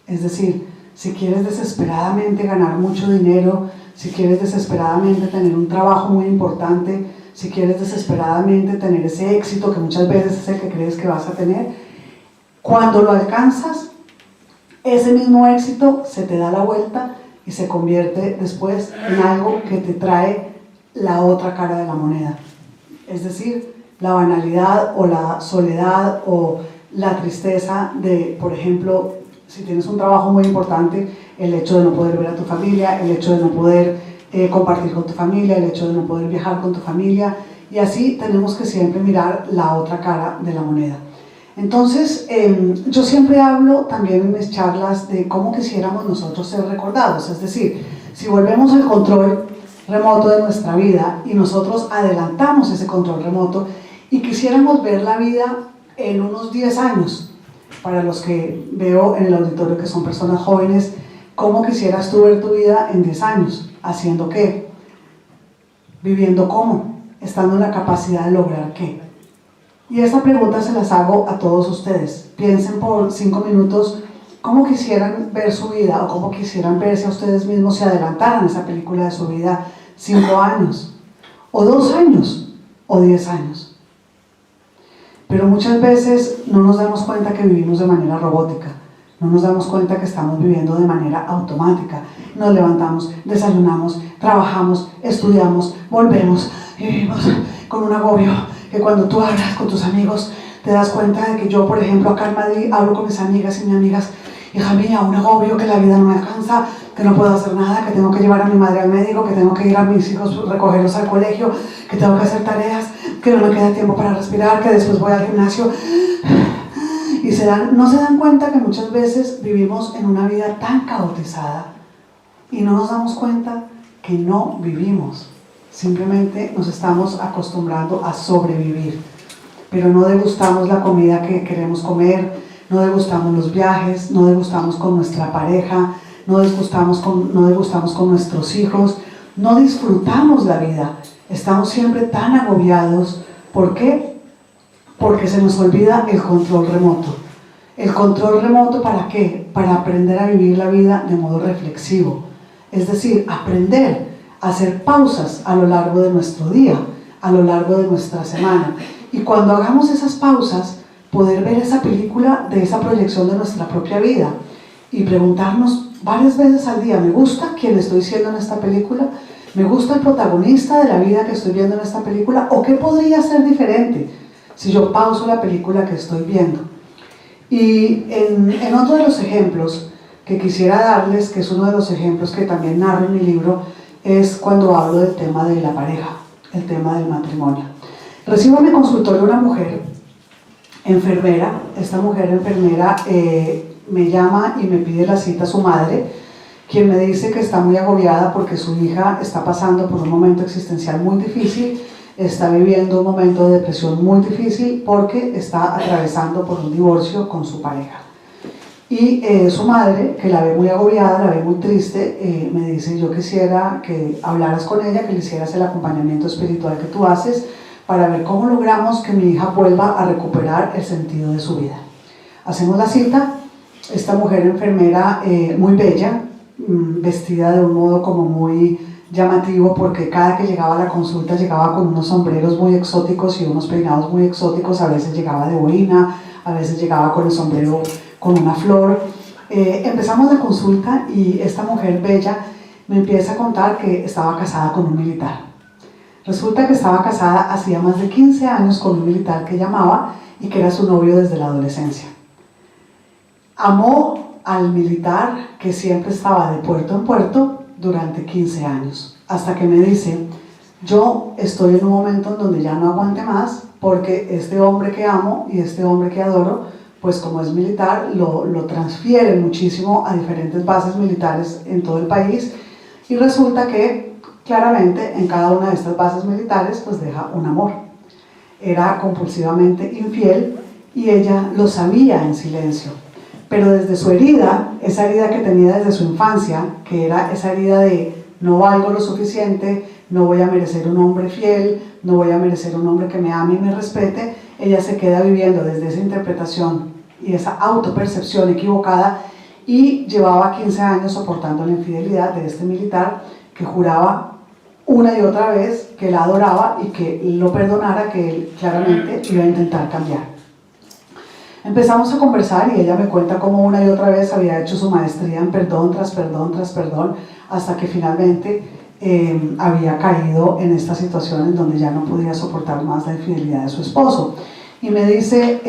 Es decir, si quieres desesperadamente ganar mucho dinero, si quieres desesperadamente tener un trabajo muy importante, si quieres desesperadamente tener ese éxito que muchas veces es el que crees que vas a tener, cuando lo alcanzas, ese mismo éxito se te da la vuelta y se convierte después en algo que te trae la otra cara de la moneda. Es decir, la banalidad o la soledad o la tristeza de, por ejemplo, si tienes un trabajo muy importante, el hecho de no poder ver a tu familia, el hecho de no poder compartir con tu familia, el hecho de no poder viajar con tu familia, y así tenemos que siempre mirar la otra cara de la moneda. Entonces, yo siempre hablo también en mis charlas de cómo quisiéramos nosotros ser recordados, es decir, si volvemos al control remoto de nuestra vida y nosotros adelantamos ese control remoto y quisiéramos ver la vida en unos 10 años, para los que veo en el auditorio que son personas jóvenes, ¿cómo quisieras tú ver tu vida en 10 años? ¿Haciendo qué? ¿Viviendo cómo? ¿Estando en la capacidad de lograr qué? Y esta pregunta se las hago a todos ustedes. Piensen por 5 minutos cómo quisieran ver su vida o cómo quisieran verse a ustedes mismos si adelantaran esa película de su vida 5 años, o 2 años, o 10 años. Pero muchas veces no nos damos cuenta que vivimos de manera robótica, no nos damos cuenta que estamos viviendo de manera automática. Nos levantamos, desayunamos, trabajamos, estudiamos, volvemos y vivimos con un agobio que cuando tú hablas con tus amigos te das cuenta de que yo, por ejemplo, acá en Madrid hablo con mis amigas y mis amigas, hija mía, un agobio, que la vida no me alcanza, que no puedo hacer nada, que tengo que llevar a mi madre al médico, que tengo que ir a mis hijos, recogerlos al colegio, que tengo que hacer tareas, que no me queda tiempo para respirar, que después voy al gimnasio. Y no se dan cuenta que muchas veces vivimos en una vida tan caotizada y no nos damos cuenta que no vivimos. Simplemente nos estamos acostumbrando a sobrevivir, pero no degustamos la comida que queremos comer, no degustamos los viajes, no degustamos con nuestra pareja, no degustamos con nuestros hijos, no disfrutamos la vida. Estamos siempre tan agobiados. ¿Por qué? Porque se nos olvida el control remoto. ¿El control remoto para qué? Para aprender a vivir la vida de modo reflexivo. Es decir, aprender a hacer pausas a lo largo de nuestro día, a lo largo de nuestra semana. Y cuando hagamos esas pausas, poder ver esa película de esa proyección de nuestra propia vida y preguntarnos varias veces al día, ¿me gusta quién estoy siendo en esta película? ¿Me gusta el protagonista de la vida que estoy viendo en esta película? ¿O qué podría ser diferente si yo pauso la película que estoy viendo? Y en otro de los ejemplos que quisiera darles, que es uno de los ejemplos que también narro en mi libro, es cuando hablo del tema de la pareja, el tema del matrimonio. Recibo en mi consultorio una mujer enfermera. Esta mujer enfermera me llama y me pide la cita a su madre, quien me dice que está muy agobiada porque su hija está pasando por un momento existencial muy difícil, está viviendo un momento de depresión muy difícil porque está atravesando por un divorcio con su pareja. Y su madre, que la ve muy agobiada, la ve muy triste, me dice: yo quisiera que hablaras con ella, que le hicieras el acompañamiento espiritual que tú haces para ver cómo logramos que mi hija vuelva a recuperar el sentido de su vida. Hacemos la cita. Esta mujer enfermera muy bella, vestida de un modo como muy llamativo, porque cada que llegaba a la consulta llegaba con unos sombreros muy exóticos y unos peinados muy exóticos. A veces llegaba de boina, a veces llegaba con el sombrero con una flor. Empezamos la consulta y esta mujer bella me empieza a contar que estaba casada con un militar. Resulta que estaba casada hacía más de 15 años con un militar que llamaba y que era su novio desde la adolescencia. Amó al militar, que siempre estaba de puerto en puerto, durante 15 años, hasta que me dice: yo estoy en un momento en donde ya no aguante más, porque este hombre que amo y este hombre que adoro, pues como es militar, lo transfieren muchísimo a diferentes bases militares en todo el país, y resulta que claramente en cada una de estas bases militares pues deja un amor. Era compulsivamente infiel y ella lo sabía en silencio. Pero desde su herida, esa herida que tenía desde su infancia, que era esa herida de no valgo lo suficiente, no voy a merecer un hombre fiel, no voy a merecer un hombre que me ame y me respete, ella se queda viviendo desde esa interpretación y esa autopercepción equivocada, y llevaba 15 años soportando la infidelidad de este militar que juraba una y otra vez que la adoraba y que lo perdonara, que él claramente iba a intentar cambiar. Empezamos a conversar y ella me cuenta cómo una y otra vez había hecho su maestría en perdón tras perdón tras perdón, hasta que finalmente había caído en esta situación en donde ya no podía soportar más la infidelidad de su esposo. Y me dice: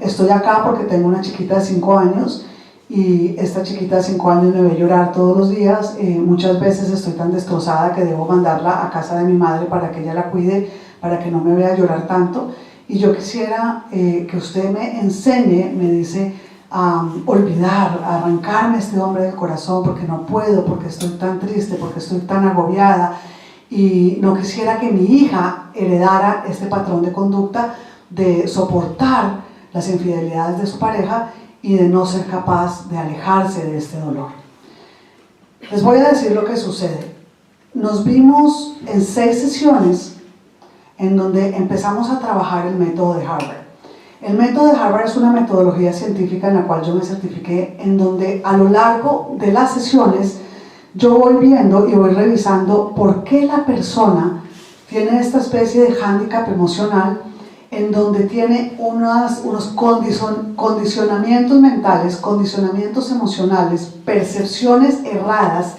estoy acá porque tengo una chiquita de 5 años y esta chiquita de 5 años me ve llorar todos los días. Muchas veces estoy tan destrozada que debo mandarla a casa de mi madre para que ella la cuide, para que no me vea llorar tanto. Y yo quisiera que usted me enseñe, me dice, a olvidar, a arrancarme este hombre del corazón, porque no puedo, porque estoy tan triste, porque estoy tan agobiada, y no quisiera que mi hija heredara este patrón de conducta de soportar las infidelidades de su pareja y de no ser capaz de alejarse de este dolor. Les voy a decir lo que sucede. Nos vimos en 6 sesiones en donde empezamos a trabajar el método de Harvard. El método de Harvard es una metodología científica en la cual yo me certifiqué, en donde a lo largo de las sesiones yo voy viendo y voy revisando por qué la persona tiene esta especie de hándicap emocional, en donde tiene unos condicionamientos mentales, condicionamientos emocionales, percepciones erradas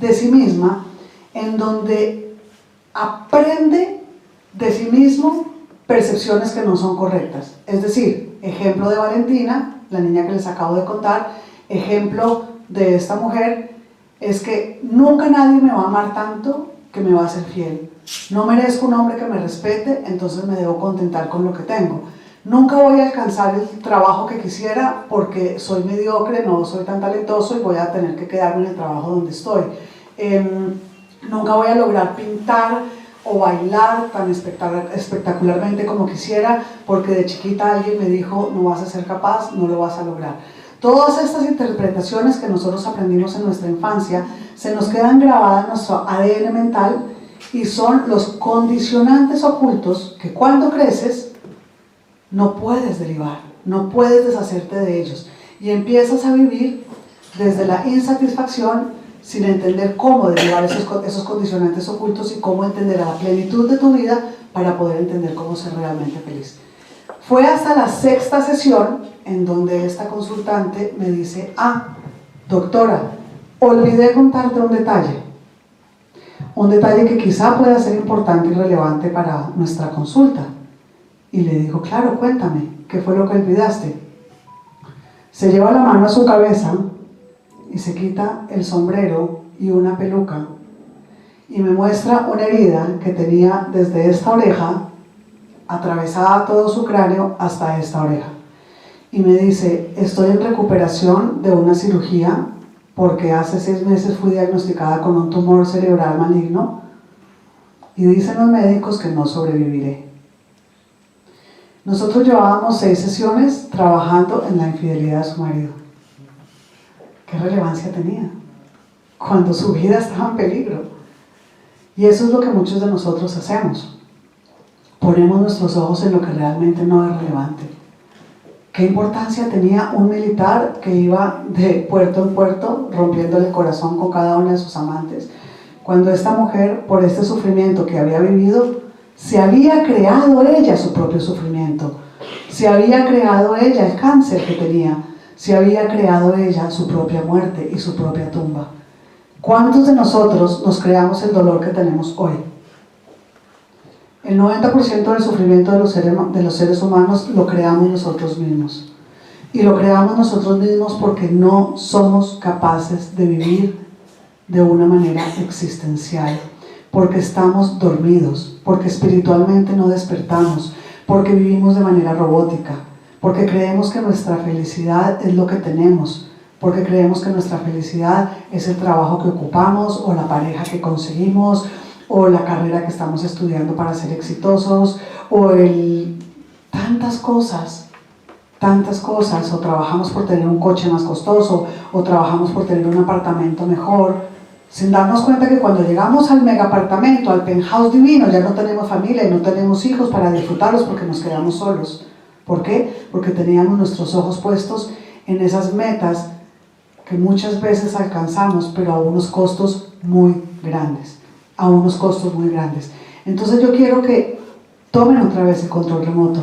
de sí misma, en donde aprende de sí mismo percepciones que no son correctas. Es decir, ejemplo de Valentina, la niña que les acabo de contar, ejemplo de esta mujer, es que nunca nadie me va a amar tanto que me va a ser fiel. No merezco un hombre que me respete, entonces me debo contentar con lo que tengo. Nunca voy a alcanzar el trabajo que quisiera porque soy mediocre, no soy tan talentoso y voy a tener que quedarme en el trabajo donde estoy. Nunca voy a lograr pintar o bailar tan espectacularmente como quisiera porque de chiquita alguien me dijo no vas a ser capaz, no lo vas a lograr. Todas estas interpretaciones que nosotros aprendimos en nuestra infancia se nos quedan grabadas en nuestro ADN mental y son los condicionantes ocultos que cuando creces no puedes derivar, no puedes deshacerte de ellos y empiezas a vivir desde la insatisfacción sin entender cómo derivar esos condicionantes ocultos y cómo entender a la plenitud de tu vida para poder entender cómo ser realmente feliz. Fue hasta la 6ª sesión en donde esta consultante me dice, doctora, olvidé contarte un detalle que quizá pueda ser importante y relevante para nuestra consulta. Y le digo, claro, cuéntame, ¿qué fue lo que olvidaste? Se lleva la mano a su cabeza y se quita el sombrero y una peluca y me muestra una herida que tenía desde esta oreja atravesada todo su cráneo hasta esta oreja y me dice, estoy en recuperación de una cirugía porque hace 6 meses fui diagnosticada con un tumor cerebral maligno y dicen los médicos que no sobreviviré. Nosotros llevábamos 6 sesiones trabajando en la infidelidad de su marido. ¿Qué relevancia tenía? Cuando su vida estaba en peligro. Y eso es lo que muchos de nosotros hacemos. Ponemos nuestros ojos en lo que realmente no es relevante. ¿Qué importancia tenía un militar que iba de puerto en puerto rompiéndole el corazón con cada una de sus amantes? Cuando esta mujer, por este sufrimiento que había vivido, se había creado ella su propio sufrimiento. Se había creado ella el cáncer que tenía. Se había creado ella su propia muerte y su propia tumba. ¿Cuántos de nosotros nos creamos el dolor que tenemos hoy? El 90% del sufrimiento de los seres humanos lo creamos nosotros mismos. Y lo creamos nosotros mismos porque no somos capaces de vivir de una manera existencial. Porque estamos dormidos, porque espiritualmente no despertamos, porque vivimos de manera robótica. Porque creemos que nuestra felicidad es lo que tenemos, porque creemos que nuestra felicidad es el trabajo que ocupamos, o la pareja que conseguimos, o la carrera que estamos estudiando para ser exitosos, o tantas cosas, o trabajamos por tener un coche más costoso, o trabajamos por tener un apartamento mejor, sin darnos cuenta que cuando llegamos al mega apartamento, al penthouse divino, ya no tenemos familia y no tenemos hijos para disfrutarlos porque nos quedamos solos. ¿Por qué? Porque teníamos nuestros ojos puestos en esas metas que muchas veces alcanzamos, pero a unos costos muy grandes. Entonces yo quiero que tomen otra vez el control remoto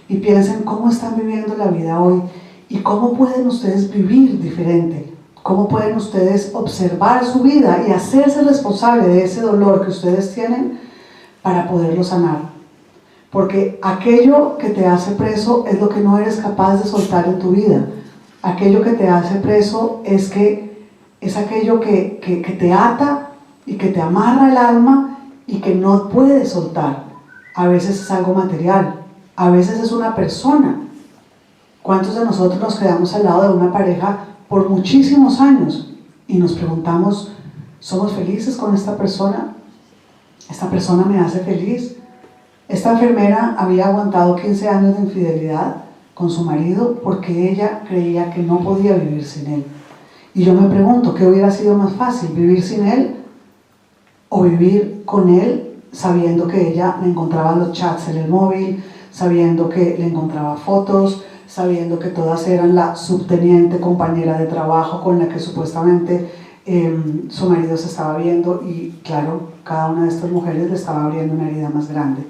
y piensen cómo están viviendo la vida hoy y cómo pueden ustedes vivir diferente, cómo pueden ustedes observar su vida y hacerse responsable de ese dolor que ustedes tienen para poderlo sanar. Porque aquello que te hace preso es lo que no eres capaz de soltar en tu vida. Aquello que te hace preso es aquello que te ata y que te amarra el alma y que no puedes soltar. A veces es algo material, a veces es una persona. ¿Cuántos de nosotros nos quedamos al lado de una pareja por muchísimos años y nos preguntamos, ¿somos felices con esta persona? ¿Esta persona me hace feliz? Esta enfermera había aguantado 15 años de infidelidad con su marido porque ella creía que no podía vivir sin él. Y yo me pregunto, ¿qué hubiera sido más fácil? ¿Vivir sin él o vivir con él sabiendo que ella le encontraba los chats en el móvil, sabiendo que le encontraba fotos, sabiendo que todas eran la subteniente compañera de trabajo con la que supuestamente su marido se estaba viendo, y claro, cada una de estas mujeres le estaba abriendo una herida más grande.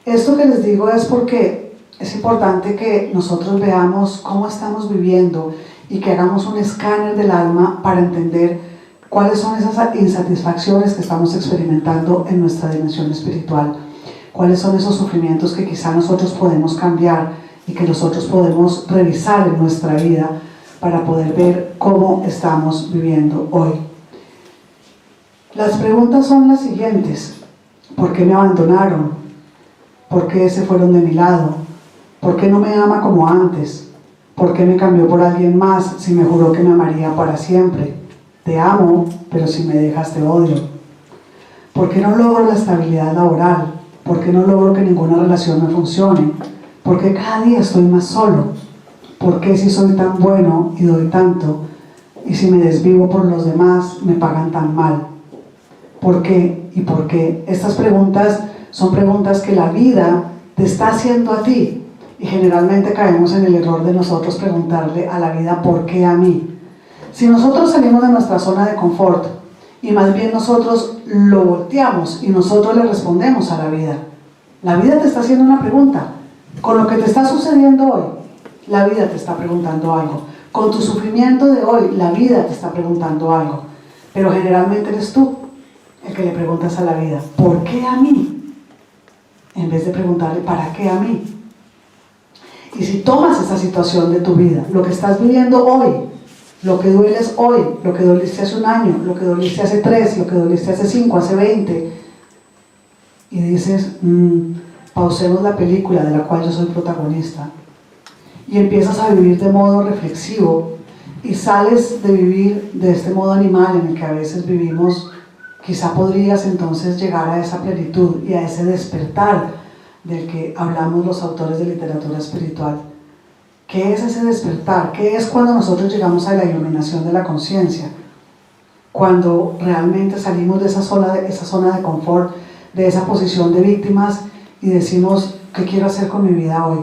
Esto que les digo es porque es importante que nosotros veamos cómo estamos viviendo y que hagamos un escáner del alma para entender cuáles son esas insatisfacciones que estamos experimentando en nuestra dimensión espiritual, cuáles son esos sufrimientos que quizá nosotros podemos cambiar y que nosotros podemos revisar en nuestra vida para poder ver cómo estamos viviendo hoy. Las preguntas son las siguientes: ¿por qué me abandonaron? ¿Por qué se fueron de mi lado? ¿Por qué no me ama como antes? ¿Por qué me cambió por alguien más si me juró que me amaría para siempre? Te amo, pero si me dejas te odio. ¿Por qué no logro la estabilidad laboral? ¿Por qué no logro que ninguna relación me funcione? ¿Por qué cada día estoy más solo? ¿Por qué si soy tan bueno y doy tanto, y si me desvivo por los demás me pagan tan mal? ¿Por qué y por qué? Estas preguntas son preguntas que la vida te está haciendo a ti, y generalmente caemos en el error de nosotros preguntarle a la vida ¿por qué a mí? Si nosotros salimos de nuestra zona de confort y más bien nosotros lo volteamos y nosotros le respondemos a la vida te está haciendo una pregunta. Con lo que te está sucediendo hoy, la vida te está preguntando algo. Con tu sufrimiento de hoy, la vida te está preguntando algo. Pero generalmente eres tú el que le preguntas a la vida ¿por qué a mí? En vez de preguntarle ¿para qué a mí? Y si tomas esa situación de tu vida, lo que estás viviendo hoy, lo que dueles hoy, lo que doliste hace un año, lo que doliste hace 3, lo que doliste hace 5, hace 20, y dices, pausemos la película de la cual yo soy protagonista, y empiezas a vivir de modo reflexivo, y sales de vivir de este modo animal en el que a veces vivimos, quizá podrías entonces llegar a esa plenitud y a ese despertar del que hablamos los autores de literatura espiritual. ¿Qué es ese despertar? ¿Qué es cuando nosotros llegamos a la iluminación de la conciencia? Cuando realmente salimos de esa zona de confort, de esa posición de víctimas, y decimos, ¿qué quiero hacer con mi vida hoy?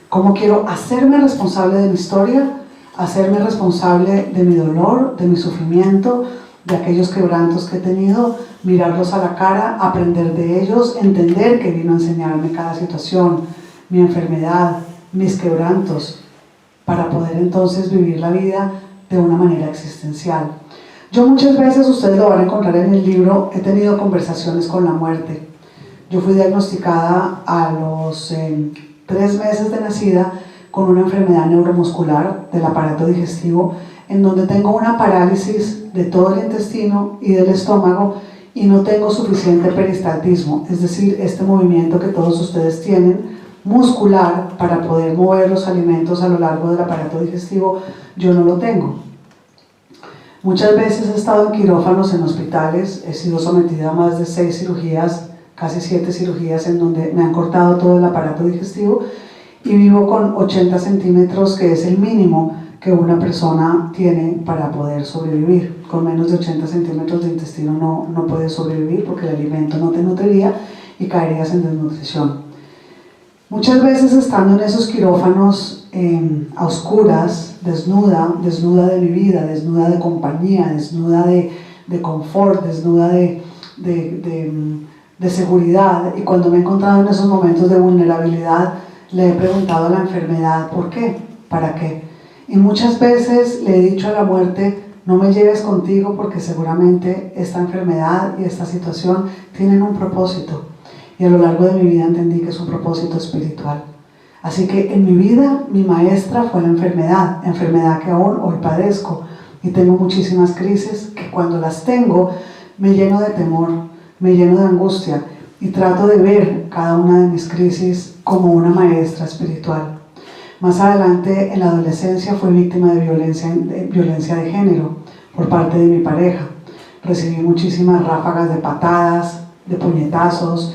¿Cómo quiero hacerme responsable de mi historia? Hacerme responsable de mi dolor, de mi sufrimiento, de aquellos quebrantos que he tenido, mirarlos a la cara, aprender de ellos, entender que vino a enseñarme cada situación, mi enfermedad, mis quebrantos, para poder entonces vivir la vida de una manera existencial. Yo muchas veces, ustedes lo van a encontrar en el libro, he tenido conversaciones con la muerte. Yo fui diagnosticada a los 3 meses de nacida con una enfermedad neuromuscular del aparato digestivo, en donde tengo una parálisis de todo el intestino y del estómago, y no tengo suficiente peristaltismo, es decir, este movimiento que todos ustedes tienen, muscular, para poder mover los alimentos a lo largo del aparato digestivo, yo no lo tengo. Muchas veces he estado en quirófanos en hospitales, he sido sometida a más de 6 cirugías, casi 7 cirugías, en donde me han cortado todo el aparato digestivo, y vivo con 80 centímetros, que es el mínimo que una persona tiene para poder sobrevivir. Con menos de 80 centímetros de intestino no puedes sobrevivir, porque el alimento no te nutriría y caerías en desnutrición. Muchas veces, estando en esos quirófanos a oscuras, desnuda de mi vida, desnuda de compañía, desnuda de confort, desnuda de seguridad, y cuando me he encontrado en esos momentos de vulnerabilidad, le he preguntado a la enfermedad ¿por qué? ¿Para qué? Y muchas veces le he dicho a la muerte, no me lleves contigo, porque seguramente esta enfermedad y esta situación tienen un propósito. Y a lo largo de mi vida entendí que es un propósito espiritual. Así que en mi vida, mi maestra fue la enfermedad que aún hoy padezco. Y tengo muchísimas crisis que cuando las tengo, me lleno de temor, me lleno de angustia, y trato de ver cada una de mis crisis como una maestra espiritual. Más adelante, en la adolescencia, fui víctima de violencia de género por parte de mi pareja. Recibí muchísimas ráfagas de patadas, de puñetazos.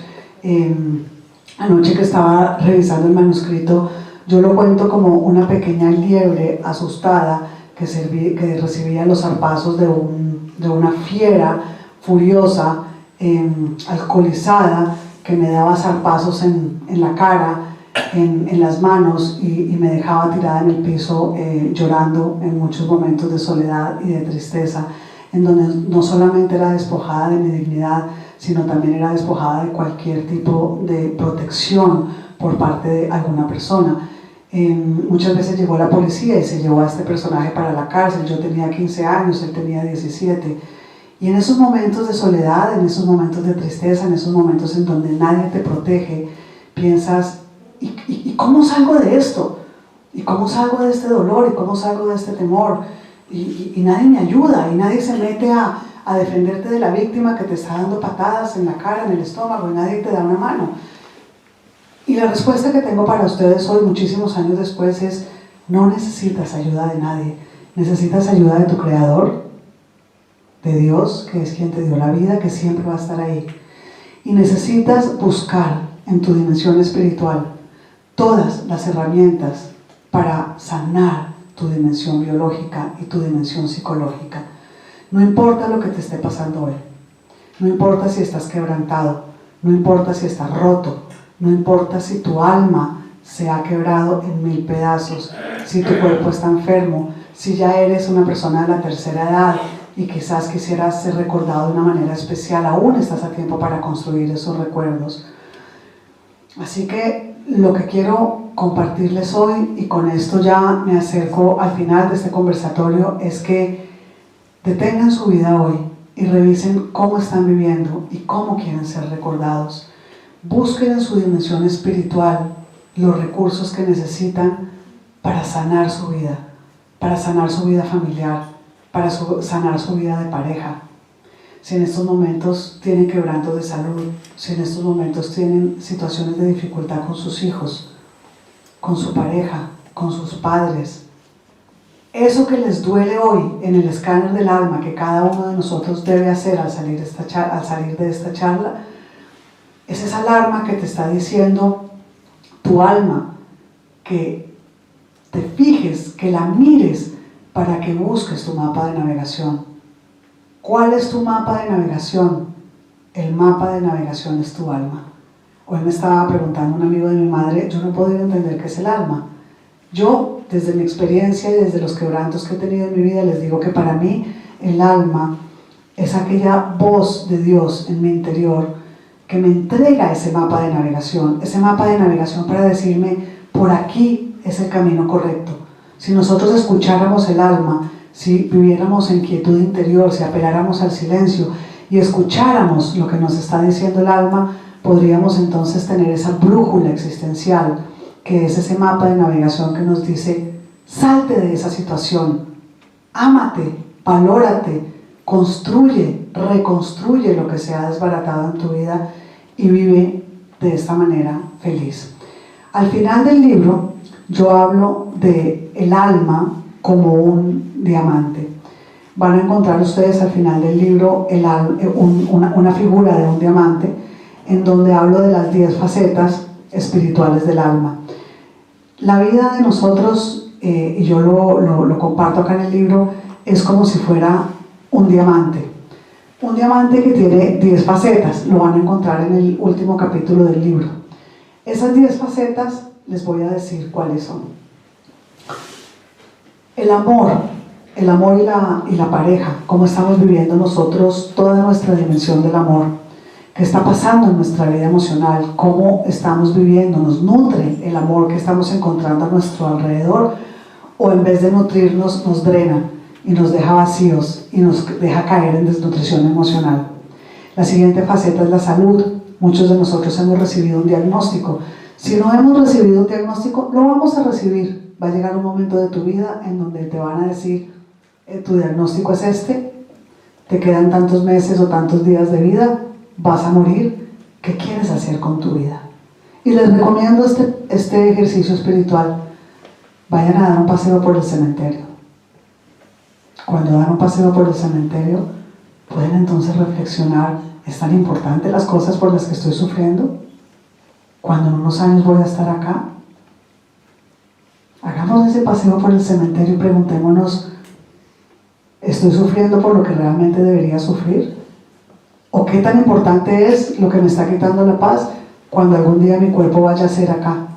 Anoche que estaba revisando el manuscrito, yo lo cuento como una pequeña liebre asustada que recibía los zarpazos de una fiera furiosa alcoholizada, que me daba zarpazos en la cara, en las manos y me dejaba tirada en el piso llorando en muchos momentos de soledad y de tristeza, en donde no solamente era despojada de mi dignidad, sino también era despojada de cualquier tipo de protección por parte de alguna persona. Muchas veces llegó la policía y se llevó a este personaje para la cárcel. Yo tenía 15 años, él tenía 17. Y en esos momentos de soledad, en esos momentos de tristeza, en esos momentos en donde nadie te protege, piensas, ¿y cómo salgo de esto? ¿Y cómo salgo de este dolor? ¿Y cómo salgo de este temor? Y nadie me ayuda, y nadie se mete a defenderte de la víctima que te está dando patadas en la cara, en el estómago, y nadie te da una mano. Y la respuesta que tengo para ustedes hoy, muchísimos años después, es: no necesitas ayuda de nadie, necesitas ayuda de tu Creador, de Dios, que es quien te dio la vida, que siempre va a estar ahí. Y necesitas buscar en tu dimensión espiritual todas las herramientas para sanar tu dimensión biológica y tu dimensión psicológica. No importa lo que te esté pasando hoy, no importa si estás quebrantado, no importa si estás roto, no importa si tu alma se ha quebrado en 1000 pedazos, si tu cuerpo está enfermo, si ya eres una persona de la tercera edad y quizás quisieras ser recordado de una manera especial, aún estás a tiempo para construir esos recuerdos. Así que lo que quiero compartirles hoy, y con esto ya me acerco al final de este conversatorio, es que detengan su vida hoy y revisen cómo están viviendo y cómo quieren ser recordados. Busquen en su dimensión espiritual los recursos que necesitan para sanar su vida familiar, para sanar su vida de pareja. Si en estos momentos tienen quebrantos de salud, si en estos momentos tienen situaciones de dificultad con sus hijos, con su pareja, con sus padres, eso que les duele hoy en el escáner del alma que cada uno de nosotros debe hacer al salir de esta charla, es esa alarma que te está diciendo tu alma, que te fijes, que la mires para que busques tu mapa de navegación. ¿Cuál es tu mapa de navegación? El mapa de navegación es tu alma. Hoy me estaba preguntando un amigo de mi madre, yo no he podido entender qué es el alma. Yo, desde mi experiencia y desde los quebrantos que he tenido en mi vida, les digo que para mí el alma es aquella voz de Dios en mi interior que me entrega ese mapa de navegación para decirme, por aquí es el camino correcto. Si nosotros escucháramos el alma, si viviéramos en quietud interior, si apeláramos al silencio y escucháramos lo que nos está diciendo el alma, podríamos entonces tener esa brújula existencial, que es ese mapa de navegación que nos dice: salte de esa situación, ámate, valórate, construye, reconstruye lo que se ha desbaratado en tu vida y vive de esta manera feliz. Al final del libro yo hablo de el alma como un diamante. Van a encontrar ustedes al final del libro una figura de un diamante en donde hablo de las 10 facetas espirituales del alma. La vida de nosotros, y yo lo comparto acá en el libro, es como si fuera un diamante. Un diamante que tiene 10 facetas, lo van a encontrar en el último capítulo del libro. Esas 10 facetas les voy a decir cuáles son. El amor y la pareja, cómo estamos viviendo nosotros toda nuestra dimensión del amor, qué está pasando en nuestra vida emocional, cómo estamos viviendo, nos nutre el amor que estamos encontrando a nuestro alrededor, o en vez de nutrirnos nos drena y nos deja vacíos y nos deja caer en desnutrición emocional. La siguiente faceta es la salud. Muchos de nosotros hemos recibido un diagnóstico. Si no hemos recibido un diagnóstico, lo vamos a recibir. Va a llegar un momento de tu vida en donde te van a decir, tu diagnóstico es este, te quedan tantos meses o tantos días de vida, vas a morir, ¿qué quieres hacer con tu vida? Y les recomiendo este ejercicio espiritual. Vayan a dar un paseo por el cementerio. Cuando dan un paseo por el cementerio, pueden entonces reflexionar, ¿es tan importante las cosas por las que estoy sufriendo? Cuando en unos años voy a estar acá. Hagamos ese paseo por el cementerio y preguntémonos, ¿estoy sufriendo por lo que realmente debería sufrir? ¿O qué tan importante es lo que me está quitando la paz cuando algún día mi cuerpo vaya a ser acá?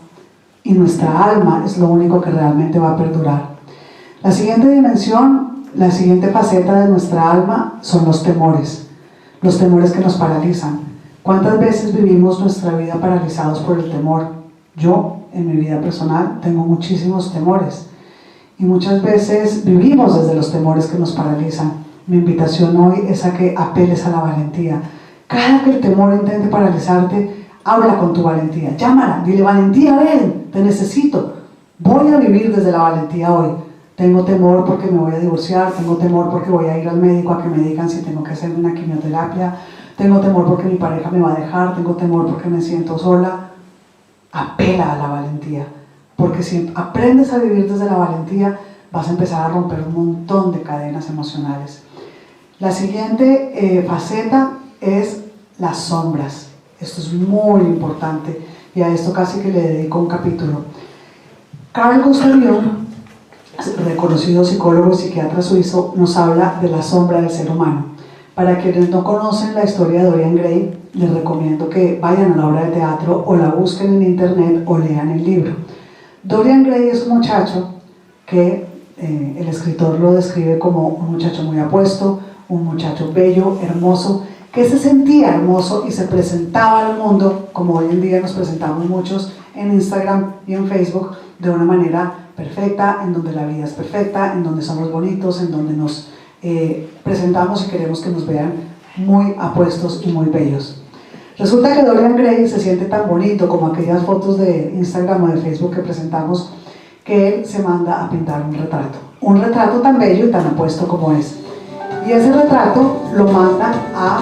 Y nuestra alma es lo único que realmente va a perdurar. La siguiente dimensión, la siguiente faceta de nuestra alma son los temores que nos paralizan. ¿Cuántas veces vivimos nuestra vida paralizados por el temor? Yo, en mi vida personal, tengo muchísimos temores y muchas veces vivimos desde los temores que nos paralizan. Mi invitación hoy es a que apeles a la valentía. Cada que el temor intente paralizarte, habla con tu valentía, llámala, dile: valentía, ven, te necesito, voy a vivir desde la valentía hoy. Tengo temor porque me voy a divorciar, tengo temor porque voy a ir al médico a que me digan si tengo que hacerme una quimioterapia, tengo temor porque mi pareja me va a dejar, tengo temor porque me siento sola. Apela a la valentía, porque si aprendes a vivir desde la valentía, vas a empezar a romper un montón de cadenas emocionales. La siguiente faceta es las sombras. Esto es muy importante y a esto casi que le dedico un capítulo. Carl Gustav Jung, reconocido psicólogo y psiquiatra suizo, nos habla de la sombra del ser humano. Para quienes no conocen la historia de Dorian Gray, les recomiendo que vayan a la obra de teatro o la busquen en internet o lean el libro. Dorian Gray es un muchacho que el escritor lo describe como un muchacho muy apuesto, un muchacho bello, hermoso, que se sentía hermoso y se presentaba al mundo, como hoy en día nos presentamos muchos en Instagram y en Facebook, de una manera perfecta, en donde la vida es perfecta, en donde somos bonitos, en donde nos presentamos y queremos que nos vean muy apuestos y muy bellos. Resulta que Dorian Gray se siente tan bonito como aquellas fotos de Instagram o de Facebook que presentamos, que él se manda a pintar un retrato tan bello y tan apuesto como es. Y ese retrato lo manda a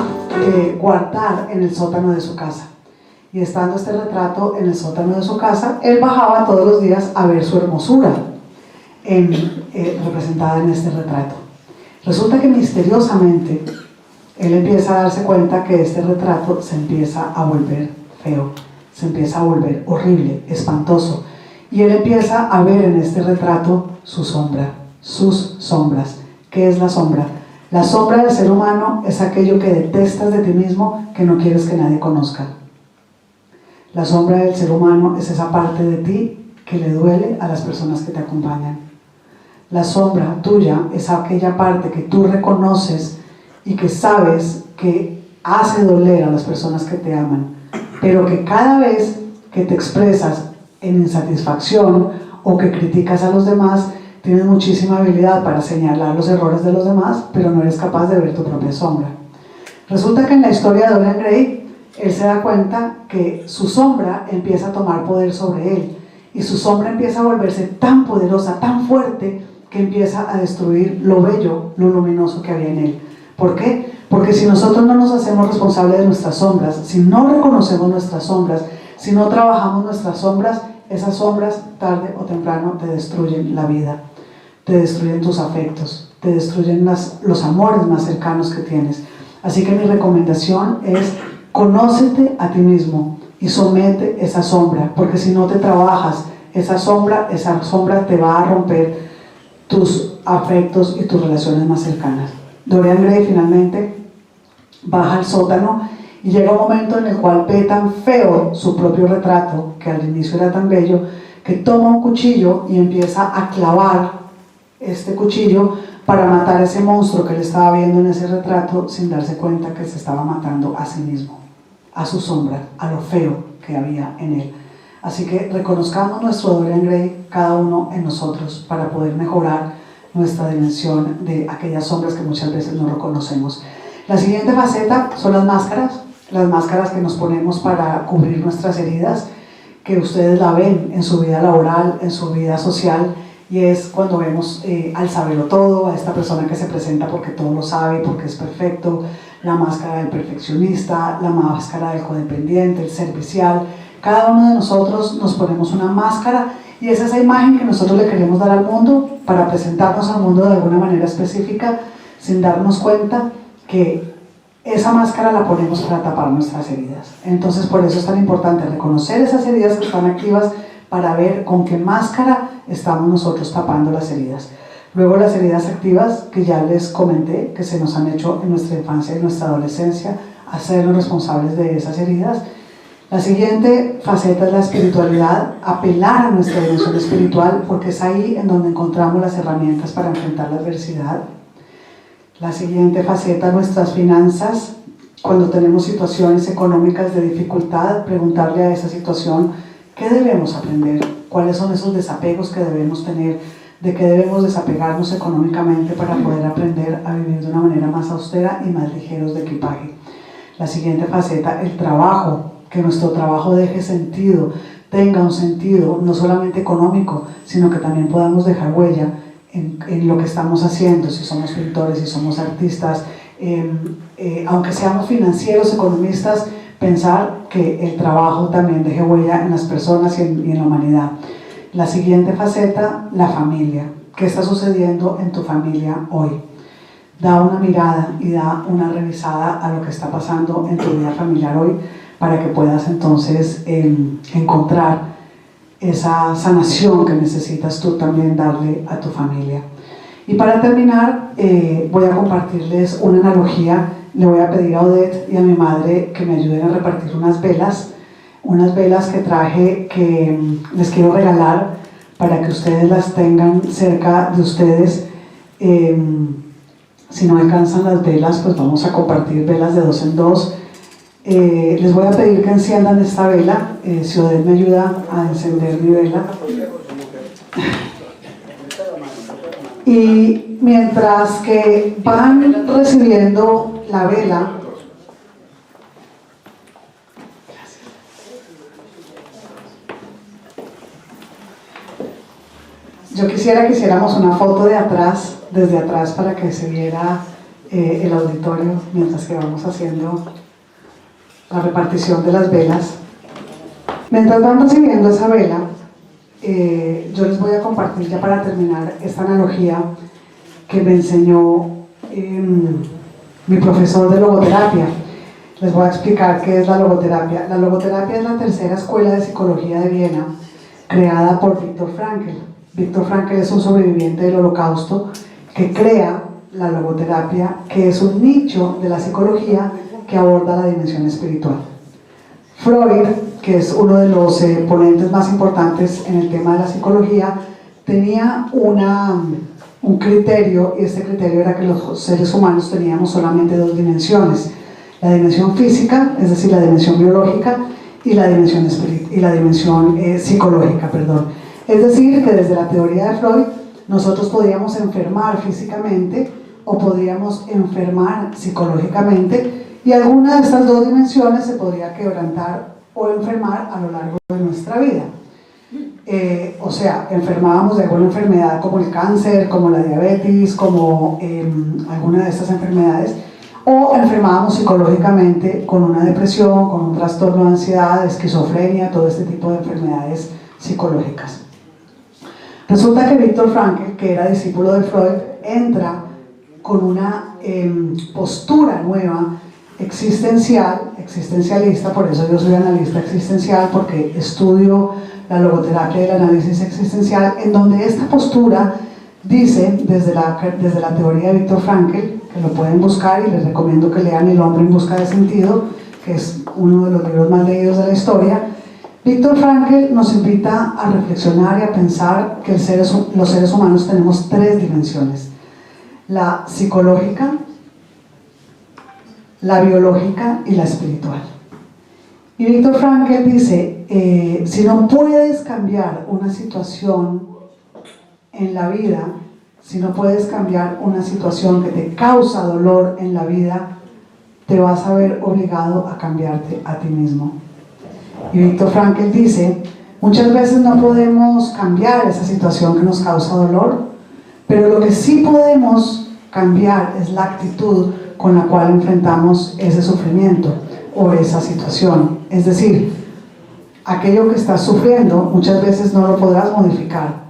guardar en el sótano de su casa. Y estando este retrato en el sótano de su casa, él bajaba todos los días a ver su hermosura representada en este retrato. Resulta que misteriosamente él empieza a darse cuenta que este retrato se empieza a volver feo, se empieza a volver horrible, espantoso. Y él empieza a ver en este retrato su sombra, sus sombras. ¿Qué es la sombra? La sombra del ser humano es aquello que detestas de ti mismo, que no quieres que nadie conozca. La sombra del ser humano es esa parte de ti que le duele a las personas que te acompañan. La sombra tuya es aquella parte que tú reconoces y que sabes que hace doler a las personas que te aman, pero que cada vez que te expresas en insatisfacción o que criticas a los demás, tienes muchísima habilidad para señalar los errores de los demás, pero no eres capaz de ver tu propia sombra. Resulta que en la historia de Dorian Gray, él se da cuenta que su sombra empieza a tomar poder sobre él, y su sombra empieza a volverse tan poderosa, tan fuerte, que empieza a destruir lo bello, lo luminoso que había en él. ¿Por qué? Porque si nosotros no nos hacemos responsables de nuestras sombras, si no reconocemos nuestras sombras, si no trabajamos nuestras sombras, esas sombras tarde o temprano te destruyen la vida, te destruyen tus afectos, te destruyen los amores más cercanos que tienes. Así que mi recomendación es: conócete a ti mismo y somete esa sombra, porque si no te trabajas esa sombra te va a romper tus afectos y tus relaciones más cercanas. Dorian Gray finalmente baja al sótano y llega un momento en el cual ve tan feo su propio retrato, que al inicio era tan bello, que toma un cuchillo y empieza a clavar este cuchillo para matar a ese monstruo que él estaba viendo en ese retrato, sin darse cuenta que se estaba matando a sí mismo, a su sombra, a lo feo que había en él. Así que reconozcamos nuestro Dorian Gray, cada uno en nosotros, para poder mejorar nuestra dimensión de aquellas sombras que muchas veces no reconocemos. La siguiente faceta son las máscaras que nos ponemos para cubrir nuestras heridas, que ustedes la ven en su vida laboral, en su vida social, y es cuando vemos al saberlo todo, a esta persona que se presenta porque todo lo sabe, porque es perfecto, la máscara del perfeccionista, la máscara del codependiente, el servicial. Cada uno de nosotros nos ponemos una máscara y es esa imagen que nosotros le queremos dar al mundo para presentarnos al mundo de alguna manera específica, sin darnos cuenta que esa máscara la ponemos para tapar nuestras heridas. Entonces, por eso es tan importante reconocer esas heridas que están activas para ver con qué máscara estamos nosotros tapando las heridas. Luego, las heridas activas que ya les comenté, que se nos han hecho en nuestra infancia y nuestra adolescencia, hacernos responsables de esas heridas. La siguiente faceta es la espiritualidad, apelar a nuestra dimensión espiritual, porque es ahí en donde encontramos las herramientas para enfrentar la adversidad. La siguiente faceta, nuestras finanzas. Cuando tenemos situaciones económicas de dificultad, preguntarle a esa situación qué debemos aprender, cuáles son esos desapegos que debemos tener, de qué debemos desapegarnos económicamente para poder aprender a vivir de una manera más austera y más ligeros de equipaje. La siguiente faceta, el trabajo. Que nuestro trabajo deje sentido, tenga un sentido no solamente económico, sino que también podamos dejar huella en lo que estamos haciendo, si somos pintores, si somos artistas, aunque seamos financieros, economistas, pensar que el trabajo también deje huella en las personas y en la humanidad. La siguiente faceta, la familia. ¿Qué está sucediendo en tu familia hoy? Da una mirada y da una revisada a lo que está pasando en tu vida familiar hoy, para que puedas entonces encontrar esa sanación que necesitas tú también darle a tu familia. Y para terminar, voy a compartirles una analogía. Le voy a pedir a Odette y a mi madre que me ayuden a repartir unas velas que traje, que les quiero regalar para que ustedes las tengan cerca de ustedes. Si no alcanzan las velas, pues vamos a compartir velas de 2 en 2. Les voy a pedir que enciendan esta vela. Si Odette me ayuda a encender mi vela. Y mientras que van recibiendo la vela, yo quisiera que hiciéramos una foto de atrás, desde atrás, para que se viera el auditorio mientras que vamos haciendo la repartición de las velas. Mientras van recibiendo esa vela, yo les voy a compartir ya para terminar esta analogía que me enseñó mi profesor de logoterapia. Les voy a explicar qué es la logoterapia. La logoterapia es la tercera escuela de psicología de Viena, creada por Viktor Frankl. Viktor Frankl es un sobreviviente del Holocausto que crea la logoterapia, que es un nicho de la psicología que aborda la dimensión espiritual. Freud, que es uno de los ponentes más importantes en el tema de la psicología, tenía un criterio, y este criterio era que los seres humanos teníamos solamente 2 dimensiones: la dimensión física, es decir, la dimensión biológica, y la dimensión psicológica, perdón. Es decir, que desde la teoría de Freud nosotros podíamos enfermar físicamente o podríamos enfermar psicológicamente, y alguna de estas 2 dimensiones se podría quebrantar o enfermar a lo largo de nuestra vida. O sea, enfermábamos de alguna enfermedad como el cáncer, como la diabetes, como alguna de estas enfermedades, o enfermábamos psicológicamente con una depresión, con un trastorno de ansiedad, de esquizofrenia, todo este tipo de enfermedades psicológicas. Resulta que Viktor Frankl, que era discípulo de Freud, entra con una postura nueva, existencialista. Por eso yo soy analista existencial, porque estudio la logoterapia y el análisis existencial, en donde esta postura dice, desde la teoría de Viktor Frankl, que lo pueden buscar y les recomiendo que lean El hombre en busca de sentido, que es uno de los libros más leídos de la historia. Viktor Frankl nos invita a reflexionar y a pensar que los seres humanos tenemos 3 dimensiones: la psicológica, la biológica y la espiritual. Y Viktor Frankl dice, si no puedes cambiar una situación en la vida, si no puedes cambiar una situación que te causa dolor en la vida, te vas a ver obligado a cambiarte a ti mismo. Y Viktor Frankl dice, muchas veces no podemos cambiar esa situación que nos causa dolor, pero lo que sí podemos cambiar es la actitud con la cual enfrentamos ese sufrimiento o esa situación. Es decir, aquello que estás sufriendo muchas veces no lo podrás modificar,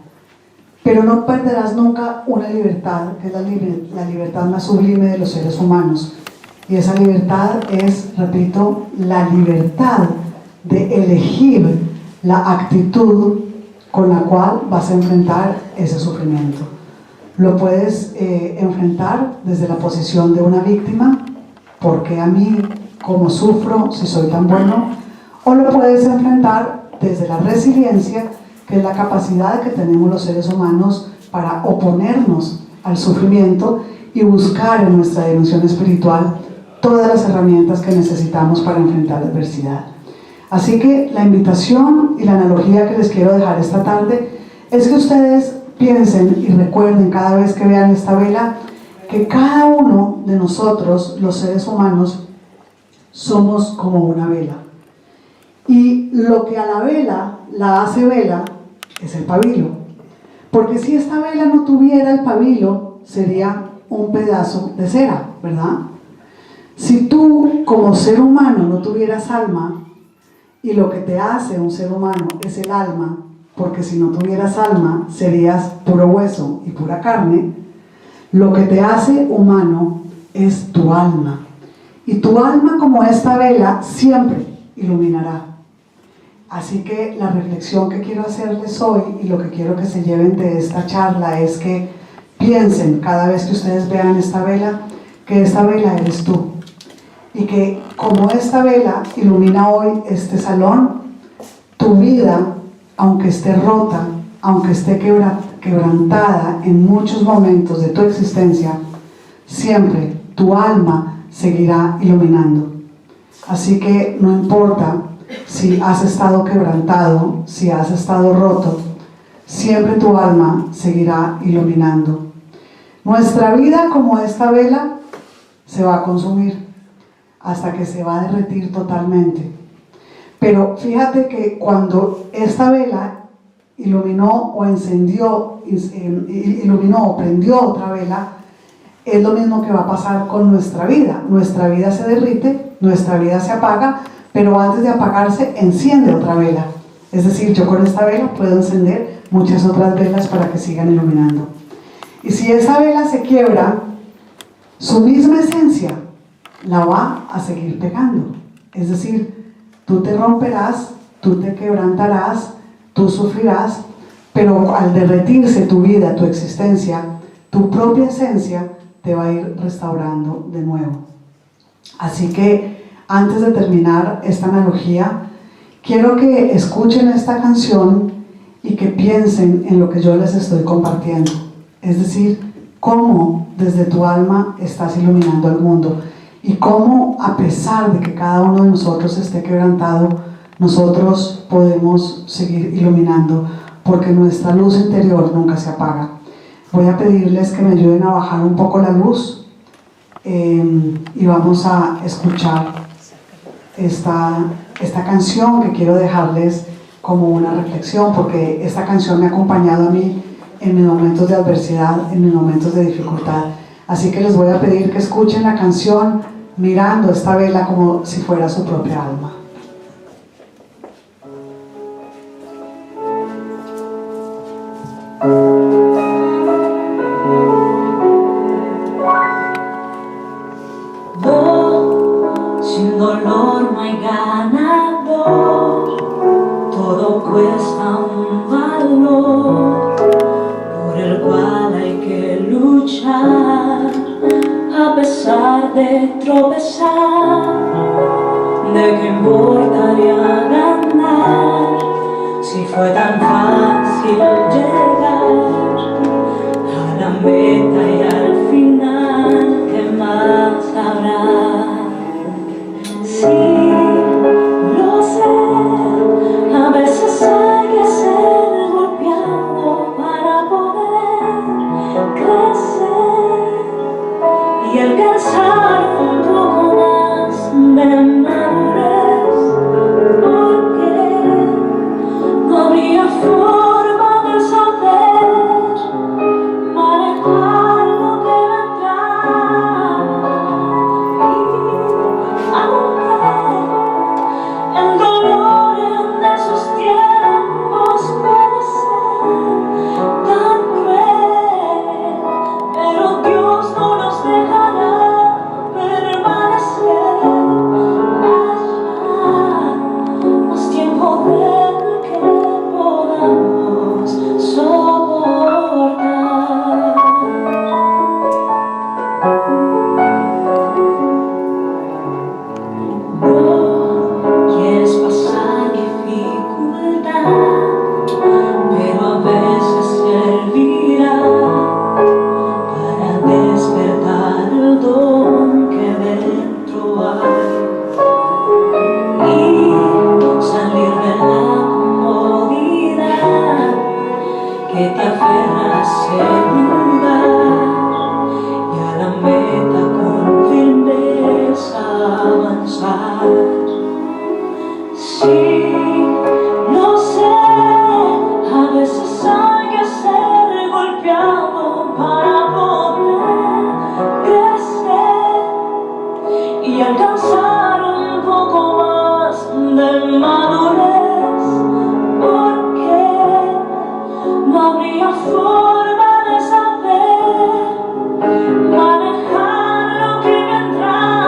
pero no perderás nunca una libertad, que es la libertad más sublime de los seres humanos. Y esa libertad es, repito, la libertad de elegir la actitud con la cual vas a enfrentar ese sufrimiento. Lo puedes enfrentar desde la posición de una víctima. ¿Por qué a mí? ¿cómo sufro si soy tan bueno? O lo puedes enfrentar desde la resiliencia, que es la capacidad que tenemos los seres humanos para oponernos al sufrimiento y buscar en nuestra dimensión espiritual todas las herramientas que necesitamos para enfrentar la adversidad. Así que la invitación y la analogía que les quiero dejar esta tarde es que ustedes piensen y recuerden cada vez que vean esta vela que cada uno de nosotros, los seres humanos, somos como una vela. Y lo que a la vela la hace vela es el pabilo. Porque si esta vela no tuviera el pabilo, sería un pedazo de cera, ¿verdad? Si tú, como ser humano, no tuvieras alma, y lo que te hace un ser humano es el alma, porque si no tuvieras alma, serías puro hueso y pura carne, lo que te hace humano es tu alma. Y tu alma, como esta vela, siempre iluminará. Así que la reflexión que quiero hacerles hoy y lo que quiero que se lleven de esta charla es que piensen cada vez que ustedes vean esta vela, que esta vela eres tú. Y que como esta vela ilumina hoy este salón, tu vida, aunque esté rota, aunque esté quebrantada en muchos momentos de tu existencia, siempre tu alma seguirá iluminando. Así que no importa si has estado quebrantado, si has estado roto, siempre tu alma seguirá iluminando. Nuestra vida, como esta vela, se va a consumir hasta que se va a derretir totalmente. Pero fíjate que cuando esta vela iluminó o encendió, iluminó o prendió otra vela, es lo mismo que va a pasar con nuestra vida. Nuestra vida se derrite, nuestra vida se apaga, pero antes de apagarse enciende otra vela. Es decir, yo con esta vela puedo encender muchas otras velas para que sigan iluminando. Y si esa vela se quiebra, su misma esencia la va a seguir pegando. Es decir, tú te romperás, tú te quebrantarás, tú sufrirás, pero al derretirse tu vida, tu existencia, tu propia esencia te va a ir restaurando de nuevo. Así que antes de terminar esta analogía, quiero que escuchen esta canción y que piensen en lo que yo les estoy compartiendo. Es decir, cómo desde tu alma estás iluminando el mundo y cómo, a pesar de que cada uno de nosotros esté quebrantado, nosotros podemos seguir iluminando, porque nuestra luz interior nunca se apaga. Voy a pedirles que me ayuden a bajar un poco la luz y vamos a escuchar esta canción que quiero dejarles como una reflexión, porque esta canción me ha acompañado a mí en mis momentos de adversidad, en mis momentos de dificultad. Así que les voy a pedir que escuchen la canción mirando esta vela como si fuera su propia alma.
Sin dolor no hay ganador, todo cuesta un valor por el cual hay que luchar, a pesar de tropezar. ¿De qué importaría ganar si fue tan fácil llegar a la meta y al final? ¿Qué más habrá? Sí, lo sé, a veces hay que ser golpeado para poder crecer y alcanzar un poco más de madurez, porque no habría Sí, no sé, a veces hay que ser golpeado para poder crecer y alcanzar un poco más de madurez, porque no habría forma de saber manejar lo que vendrá.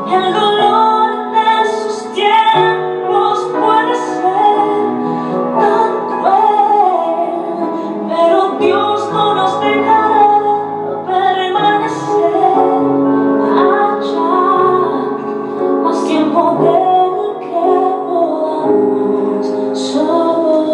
El dolor de esos tiempos puede ser tan cruel, pero Dios no nos dejará permanecer allá más tiempo del que podamos soportar.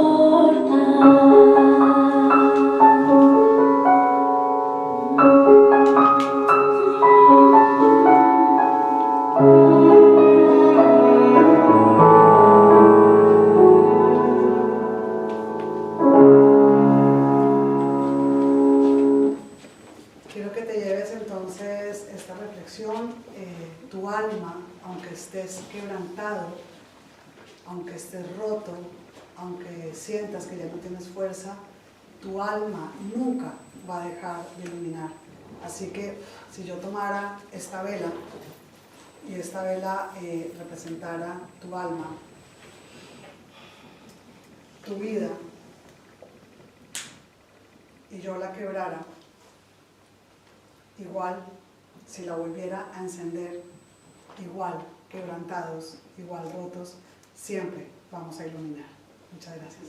Quiero que te lleves entonces esta reflexión. Tu alma, aunque estés quebrantado, aunque estés roto, aunque sientas que ya no tienes fuerza, tu alma nunca va a dejar de iluminar. Así que si yo tomara esta vela y esta vela representara tu alma, tu vida, y yo la quebrara, igual, si la volviera a encender, igual quebrantados, igual rotos, siempre vamos a iluminar. Muchas gracias.